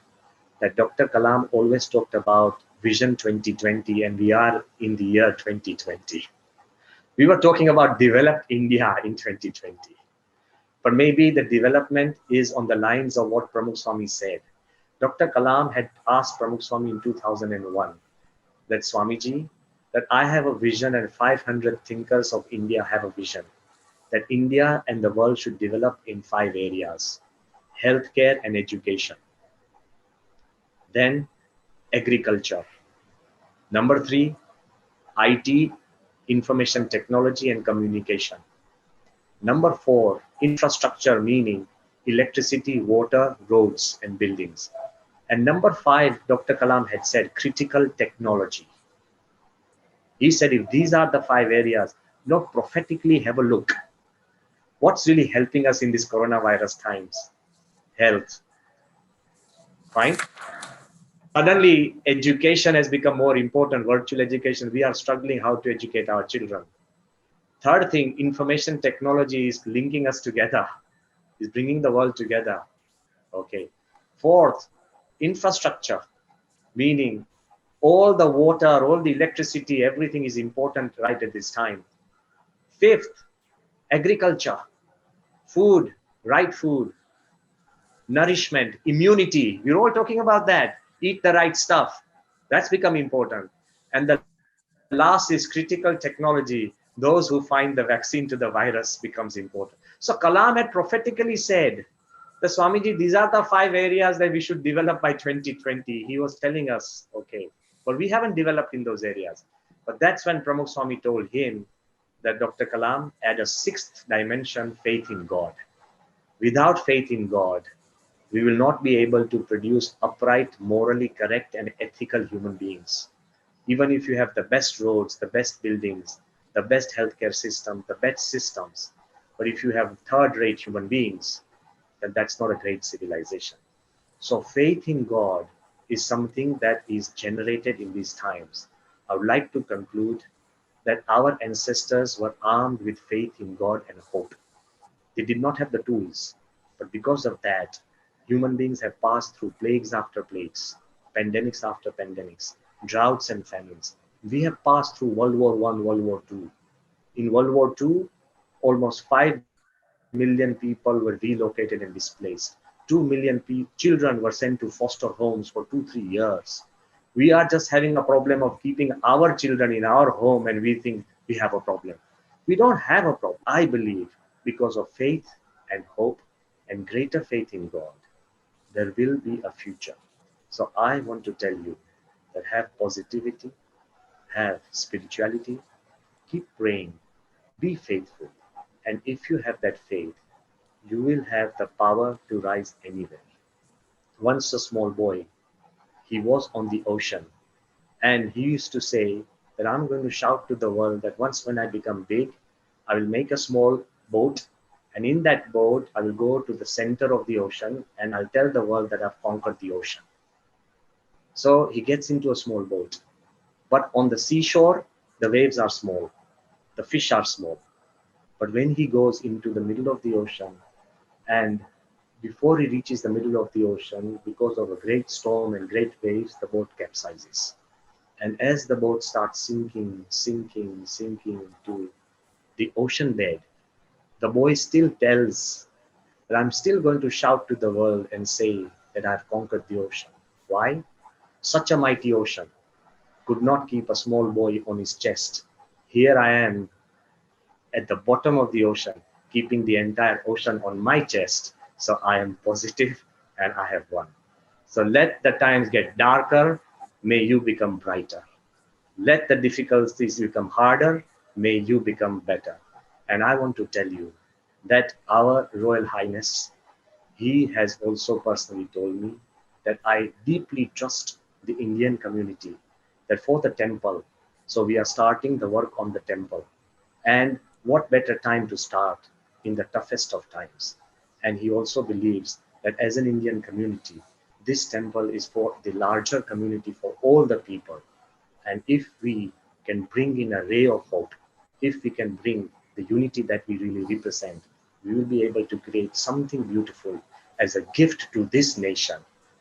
that Dr. Kalam always talked about Vision 2020, and we are in the year 2020. We were talking about developed India in 2020. But maybe the development is on the lines of what Pramukh Swami said. Dr. Kalam had asked Pramukh Swami in 2001 that Swamiji, that I have a vision and 500 thinkers of India have a vision. that India and the world should develop in 5 areas: healthcare and education, then agriculture, number 3, IT, information technology and communication, number 4, infrastructure, meaning electricity, water, roads and buildings, and number 5, Dr. Kalam had said, critical technology. He said, if these are the 5 areas, prophetically have a look. What's really helping us in this coronavirus times? Health. Fine. Suddenly, education has become more important, virtual education. We are struggling how to educate our children. Third thing, information technology is linking us together, is bringing the world together. Okay. Fourth, infrastructure, meaning all the water, all the electricity, everything is important right at this time. Fifth, agriculture, food, right food, nourishment, immunity. We're all talking about that. Eat the right stuff. That's become important. And the last is critical technology. Those who find the vaccine to the virus becomes important. So Kalam had prophetically said, the Swamiji, these are the 5 areas that we should develop by 2020. He was telling us, okay, but we haven't developed in those areas. But that's when Pramukh Swami told him that Dr. Kalam had a 6th dimension, faith in God. Without faith in God, we will not be able to produce upright, morally correct and ethical human beings. Even if you have the best roads, the best buildings, the best healthcare system, the best systems, but if you have third-rate human beings, then that's not a great civilization. So faith in God is something that is generated in these times. I would like to conclude that our ancestors were armed with faith in God and hope. They did not have the tools, but because of that, human beings have passed through plagues after plagues, pandemics after pandemics, droughts and famines. We have passed through World War I, World War II. In World War II, almost 5 million people were relocated and displaced. 2 million children were sent to foster homes for 2-3 years. We are just having a problem of keeping our children in our home, and we think we have a problem. We don't have a problem. I believe because of faith and hope and greater faith in God, there will be a future. So I want to tell you that have positivity, have spirituality, keep praying, be faithful. And if you have that faith, you will have the power to rise anywhere. Once a small boy, he was on the ocean, and he used to say that I'm going to shout to the world that once when I become big, I will make a small boat, and in that boat, I will go to the center of the ocean and I'll tell the world that I've conquered the ocean. So he gets into a small boat, but on the seashore, the waves are small, the fish are small. But when he goes into the middle of the ocean, and before he reaches the middle of the ocean, because of a great storm and great waves, the boat capsizes. And as the boat starts sinking to the ocean bed, the boy still tells that I'm still going to shout to the world and say that I've conquered the ocean. Why? Such a mighty ocean could not keep a small boy on his chest. Here I am at the bottom of the ocean, keeping the entire ocean on my chest. So I am positive and I have won. So let the times get darker, may you become brighter. Let the difficulties become harder, may you become better. And I want to tell you that our Royal Highness, he has also personally told me that I deeply trust the Indian community, that for the temple, so we are starting the work on the temple. And what better time to start in the toughest of times? And he also believes that as an Indian community, this temple is for the larger community, for all the people. And if we can bring in a ray of hope, if we can bring the unity that we really represent, we will be able to create something beautiful as a gift to this nation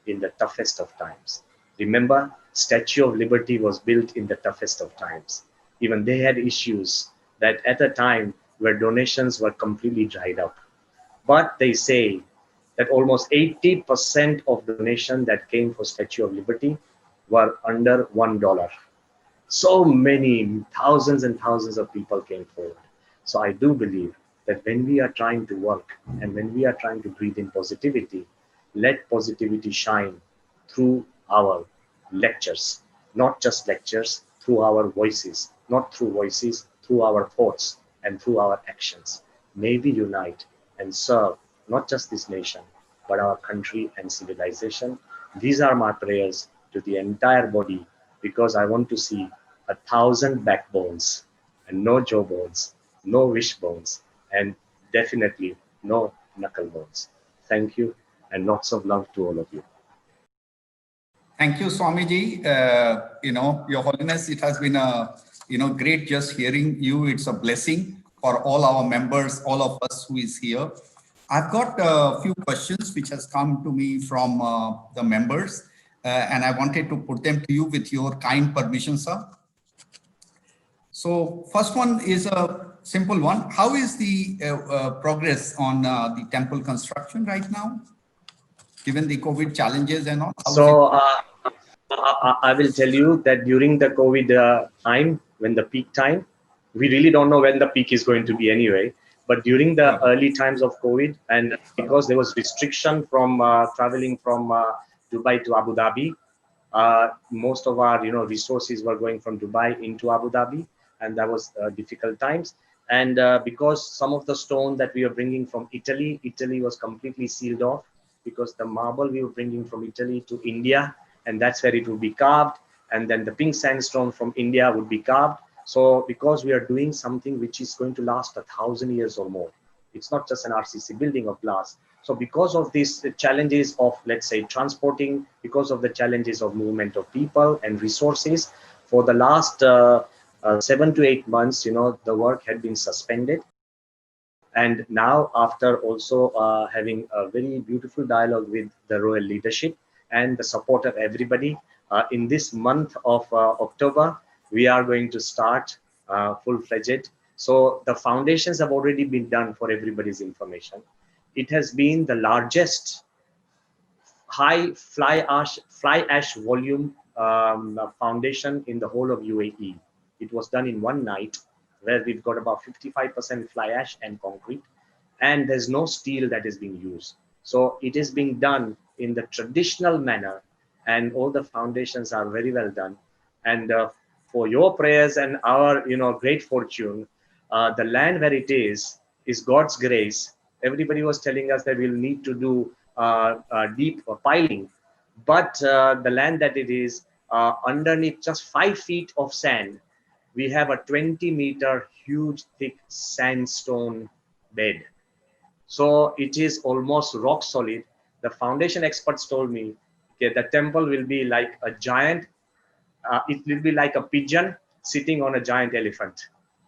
in the toughest of times. Remember, Statue of Liberty was built in the toughest of times. Even they had issues that at a time where donations were completely dried up. But they say that almost 80% of the donation that came for Statue of Liberty were under $1. So many, thousands and thousands of people came forward. So I do believe that when we are trying to work and when we are trying to breathe in positivity, let positivity shine through our lectures, not just lectures, through our voices, not through voices, through our thoughts and through our actions. May we unite and serve not just this nation, but our country and civilization. These are my prayers to the entire body, because I want to see 1,000 backbones and no jawbones, no wishbones, and definitely no knuckle bones. Thank you, and lots of love to all of you. Thank you, Swamiji. Your Holiness, it has been a great just hearing you. It's a blessing for all our members, all of us who is here. I've got a few questions which has come to me from the members, and I wanted to put them to you with your kind permission, sir. So first one is a simple one. How is the progress on the temple construction right now, given the COVID challenges and all? So I will tell you that during the COVID time, when the peak time, we really don't know when the peak is going to be anyway. But during the early times of COVID, and because there was restriction from traveling from Dubai to Abu Dhabi, most of our resources were going from Dubai into Abu Dhabi, and that was difficult times. And because some of the stone that we were bringing from Italy was completely sealed off, because the marble we were bringing from Italy to India, and that's where it would be carved, and then the pink sandstone from India would be carved. So because we are doing something which is going to last 1,000 years or more, it's not just an RCC building of glass. So because of these challenges of, let's say, transporting, because of the challenges of movement of people and resources, for the last 7 to 8 months, the work had been suspended. And now, after also having a very beautiful dialogue with the royal leadership and the support of everybody, in this month of October, we are going to start full-fledged. So the foundations have already been done, for everybody's information. It has been the largest high fly ash volume foundation in the whole of UAE. It was done in one night, where we've got about 55% fly ash and concrete, and there's no steel that is being used. So it is being done in the traditional manner, and all the foundations are very well done. And for your prayers and our great fortune, the land where it is God's grace. Everybody was telling us that we'll need to do deep piling, but the land that it is, underneath just 5 feet of sand, we have a 20-meter huge thick sandstone bed. So it is almost rock solid. The foundation experts told me, okay, the temple will be like a giant, it will be like a pigeon sitting on a giant elephant.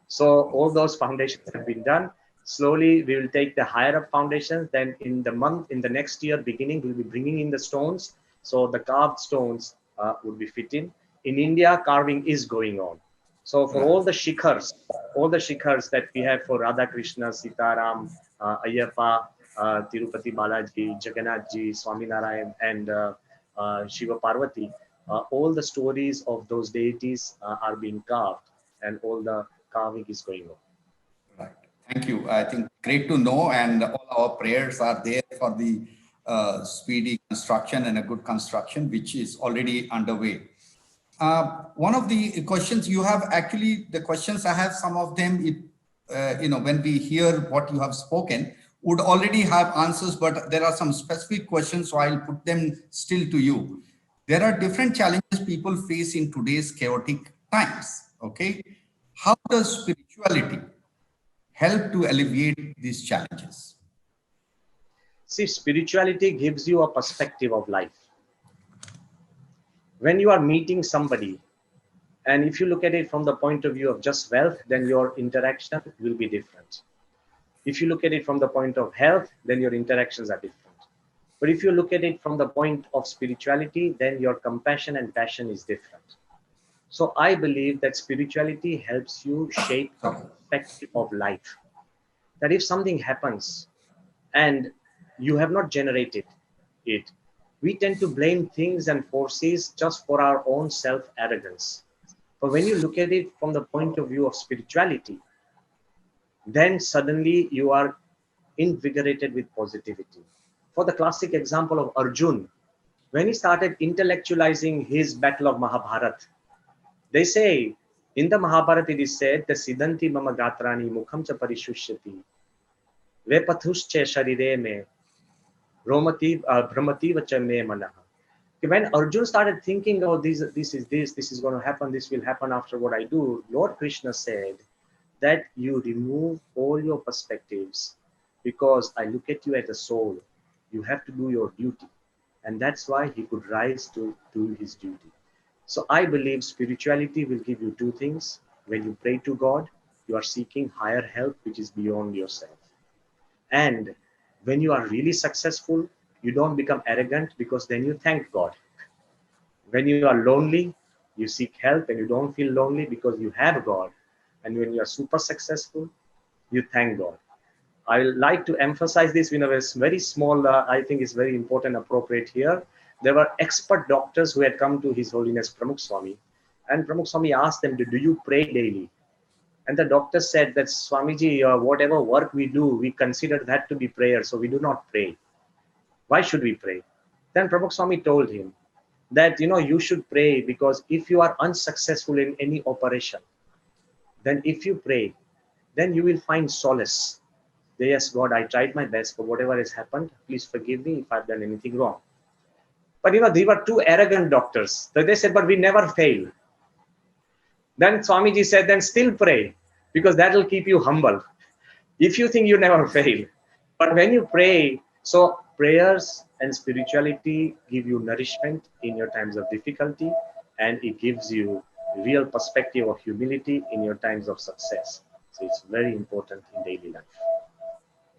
So all those foundations have been done. Slowly we will take the higher up foundations. Then in the next year beginning, we'll be bringing in the stones. So the carved stones would be fit in. In India, carving is going on. So for all the shikhars that we have for Radha Krishna, Sitaram, Ayyappa, Tirupati Balaji, Jagannathji, Swaminarayan, and Shiva Parvati, all the stories of those deities are being carved, and all the carving is going on. Right. Thank you. I think great to know, and all our prayers are there for the speedy construction and a good construction, which is already underway. One of the questions you have, actually, the questions I have, some of them, when we hear what you have spoken, would already have answers, but there are some specific questions, so I'll put them still to you. There are different challenges people face in today's chaotic times, okay? How does spirituality help to alleviate these challenges? See, spirituality gives you a perspective of life. When you are meeting somebody, and if you look at it from the point of view of just wealth, then your interaction will be different. If you look at it from the point of health, then your interactions are different. But if you look at it from the point of spirituality, then your compassion and passion is different. So I believe that spirituality helps you shape a perspective of life. That if something happens and you have not generated it, we tend to blame things and forces just for our own self-arrogance. But when you look at it from the point of view of spirituality, then suddenly you are invigorated with positivity. For the classic example of Arjun, when he started intellectualizing his battle of Mahabharata, they say in the Mahabharata it is said, the Siddhanti mama gatrani mukham cha parishushati vepathusche sharire me romati brahmati vacha me manaha. When Arjun started thinking, oh, this is going to happen, this will happen after what I do, Lord Krishna said that you remove all your perspectives because I look at you as a soul. You have to do your duty. And that's why he could rise to do his duty. So I believe spirituality will give you two things. When you pray to God, you are seeking higher help, which is beyond yourself. And when you are really successful, you don't become arrogant because then you thank God. When you are lonely, you seek help and you don't feel lonely because you have God. And when you are super successful, you thank God. I like to emphasize this in a very small, I think it's very important, appropriate here. There were expert doctors who had come to His Holiness Pramukh Swami, and Pramukh Swami asked them, do you pray daily? And the doctor said that, Swamiji, whatever work we do, we consider that to be prayer, so we do not pray. Why should we pray? Then Pramukh Swami told him that, you should pray because if you are unsuccessful in any operation, then if you pray, then you will find solace. Yes, God, I tried my best, but whatever has happened, please forgive me if I've done anything wrong. But they were two arrogant doctors. So they said, but we never fail. Then Swamiji said, then still pray, because that will keep you humble. If you think you never fail. But when you pray, so prayers and spirituality give you nourishment in your times of difficulty, and it gives you real perspective of humility in your times of success. So it's very important in daily life.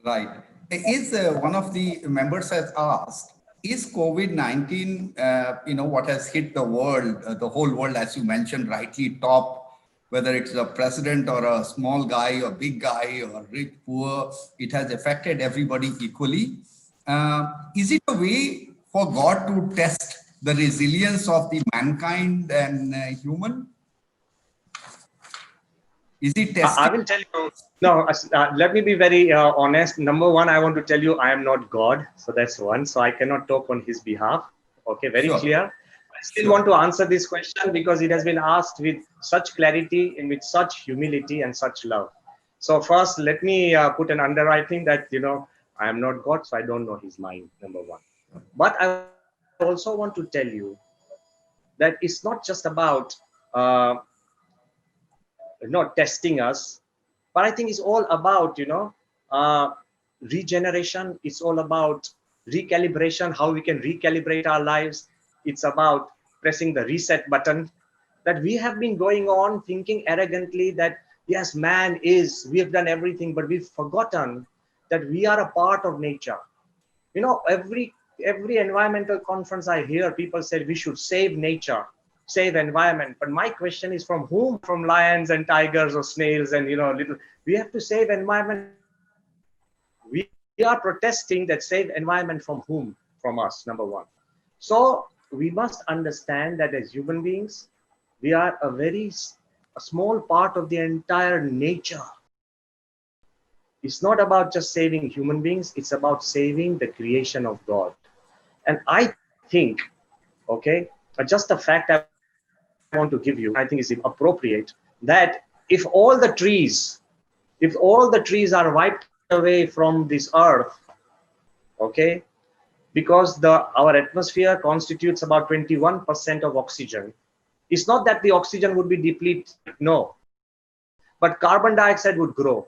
Right. Is one of the members has asked, is COVID-19, what has hit the world, the whole world, as you mentioned, rightly top, whether it's a president or a small guy or big guy or rich, poor, it has affected everybody equally. Is it a way for God to test the resilience of the mankind and human? Is it testing? I will tell you. No, let me be very honest. Number one, I want to tell you, I am not God. So that's one. So I cannot talk on his behalf. Okay, very clear. I still want to answer this question because it has been asked with such clarity and with such humility and such love. So first, let me put an underwriting that, I am not God, so I don't know his mind, number one. But I also want to tell you that it's not just about not testing us, but I think it's all about, regeneration. It's all about recalibration, how we can recalibrate our lives. It's about pressing the reset button. That we have been going on thinking arrogantly that, yes, we have done everything, but we've forgotten that we are a part of nature. Every environmental conference I hear, people say we should save nature, save environment. But my question is, from whom? From lions and tigers or snails and we have to save environment. We are protesting that save environment from whom? From us, number one. So we must understand that as human beings, we are a small part of the entire nature. It's not about just saving human beings, it's about saving the creation of God. And I think, okay, just a fact I want to give you, I think is appropriate, that if all the trees are wiped away from this earth, okay, because our atmosphere constitutes about 21% of oxygen, it's not that the oxygen would be depleted, no, but carbon dioxide would grow.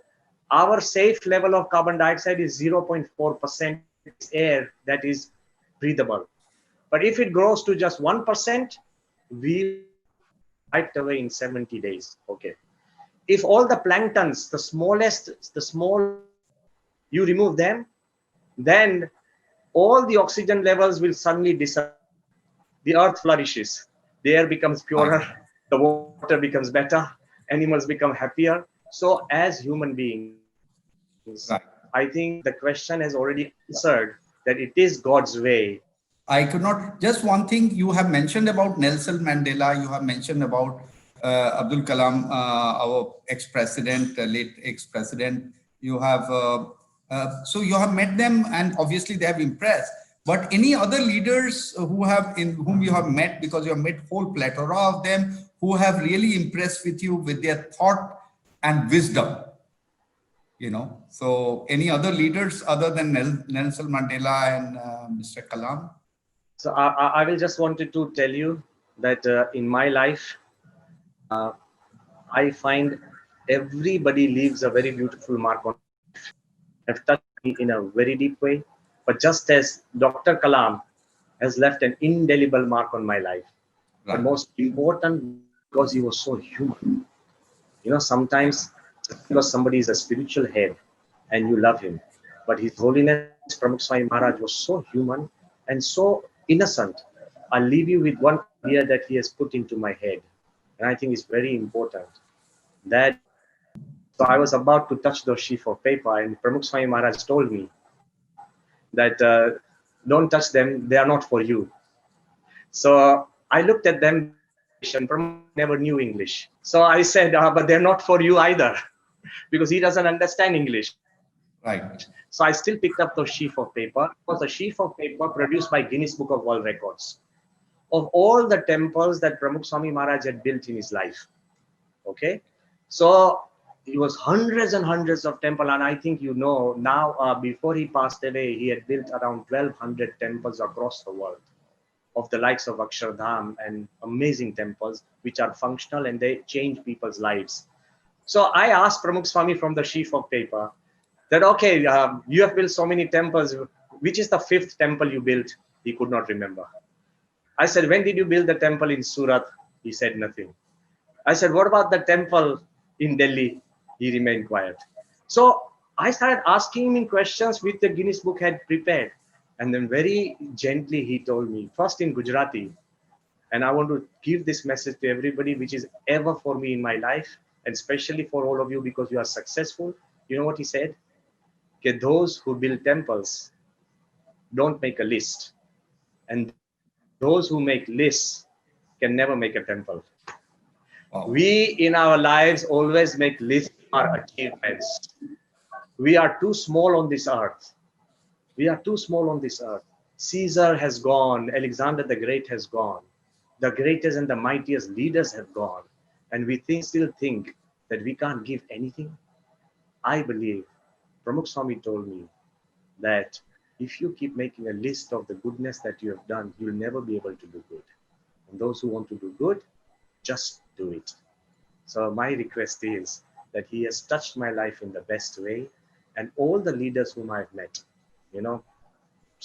Our safe level of carbon dioxide is 0.4% air that is breathable. But if it grows to just 1%, we wiped away in 70 days. Okay. If all the planktons, the small, you remove them, then all the oxygen levels will suddenly disappear. The earth flourishes. The air becomes purer. The water becomes better. Animals become happier. So as human beings, I think the question has already answered that it is God's way. I could not, just one thing you have mentioned about Nelson Mandela, you have mentioned about Abdul Kalam, our ex-president, late ex-president. You have, so you have met them and obviously they have impressed. But any other leaders whom you have met, because you have met whole plethora of them, who have really impressed with you with their thought and wisdom? So any other leaders other than Nelson Mandela and Mr. Kalam? So I will just wanted to tell you that in my life, I find everybody leaves a very beautiful mark on me, have touched me in a very deep way. But just as Dr. Kalam has left an indelible mark on my life, Right. the most important because he was so human. Sometimes because somebody is a spiritual head and you love him, but His Holiness Pramukh Swami Maharaj was so human and so innocent. I'll leave you with one idea that he has put into my head, and I think it's very important. That so I was about to touch those sheaf of paper, and Pramukh Swami Maharaj told me that don't touch them; they are not for you. So I looked at them. And Pramukh never knew English, so I said, "But they're not for you either," because he doesn't understand English. Right. So I still picked up those sheaf of paper. It was a sheaf of paper produced by Guinness Book of World Records of all the temples that Pramukh Swami Maharaj had built in his life. Okay, so it was hundreds and hundreds of temples, and I think now before he passed away, he had built around 1,200 temples across the world, of the likes of Akshardham and amazing temples which are functional and they change people's lives. So I asked Pramukh Swami from the sheaf of paper that, okay, you have built so many temples. Which is the 5th temple you built? He could not remember. I said, when did you build the temple in Surat? He said nothing. I said, what about the temple in Delhi? He remained quiet. So I started asking him questions which the Guinness Book had prepared. And then very gently he told me, first in Gujarati, and I want to give this message to everybody, which is ever for me in my life, and especially for all of you because you are successful. You know what he said? Okay, those who build temples don't make a list, and those who make lists can never make a temple. Wow. We in our lives always make lists of our achievements. We are too small on this earth. We are too small on this earth. Caesar has gone. Alexander the Great has gone. The greatest and the mightiest leaders have gone. And we still think that we can't give anything. I believe Pramukh Swami told me that if you keep making a list of the goodness that you have done, you'll never be able to do good. And those who want to do good, just do it. So my request is that he has touched my life in the best way, and all the leaders whom I've met,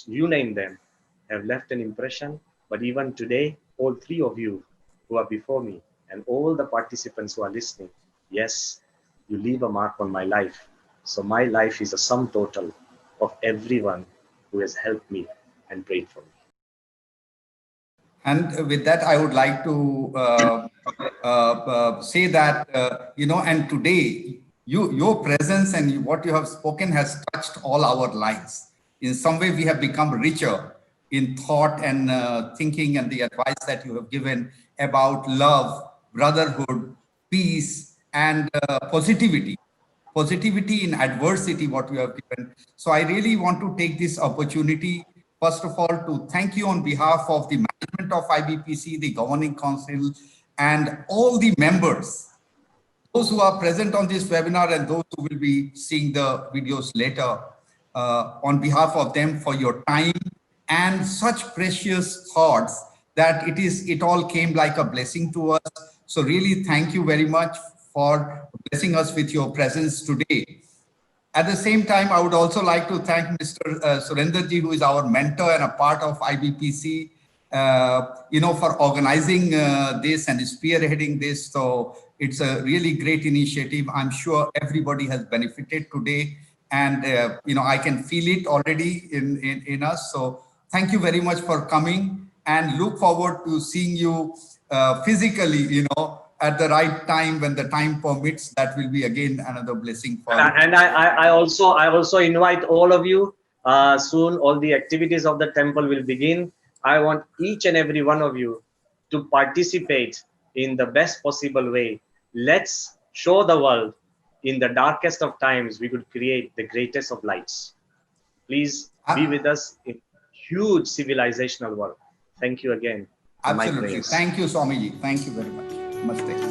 you name them, have left an impression. But even today, all 3 of you who are before me and all the participants who are listening, yes, you leave a mark on my life. So my life is a sum total of everyone who has helped me and prayed for me. And with that, I would like to say that, and today, your presence and what you have spoken has touched all our lives. In some way, we have become richer in thought and thinking, and the advice that you have given about love, brotherhood, peace, and positivity in adversity, what you have given. So I really want to take this opportunity, first of all, to thank you on behalf of the management of IBPC, the Governing Council, and all the members, those who are present on this webinar and those who will be seeing the videos later, on behalf of them, for your time and such precious thoughts that it all came like a blessing to us. So really, thank you very much for blessing us with your presence today. At the same time, I would also like to thank Mr. Surendraji, who is our mentor and a part of IBPC, for organizing this and spearheading this. So it's a really great initiative. I'm sure everybody has benefited today, and I can feel it already in us. So thank you very much for coming, and look forward to seeing you physically, at the right time, when the time permits. That will be again another blessing for you. And I also invite all of you. Soon all the activities of the temple will begin. I want each and every one of you to participate in the best possible way. Let's show the world in the darkest of times, we could create the greatest of lights. Please be with us in huge civilizational work. Thank you again. My Absolutely. prayers. Thank you, Swamiji. Thank you very much. Namaste.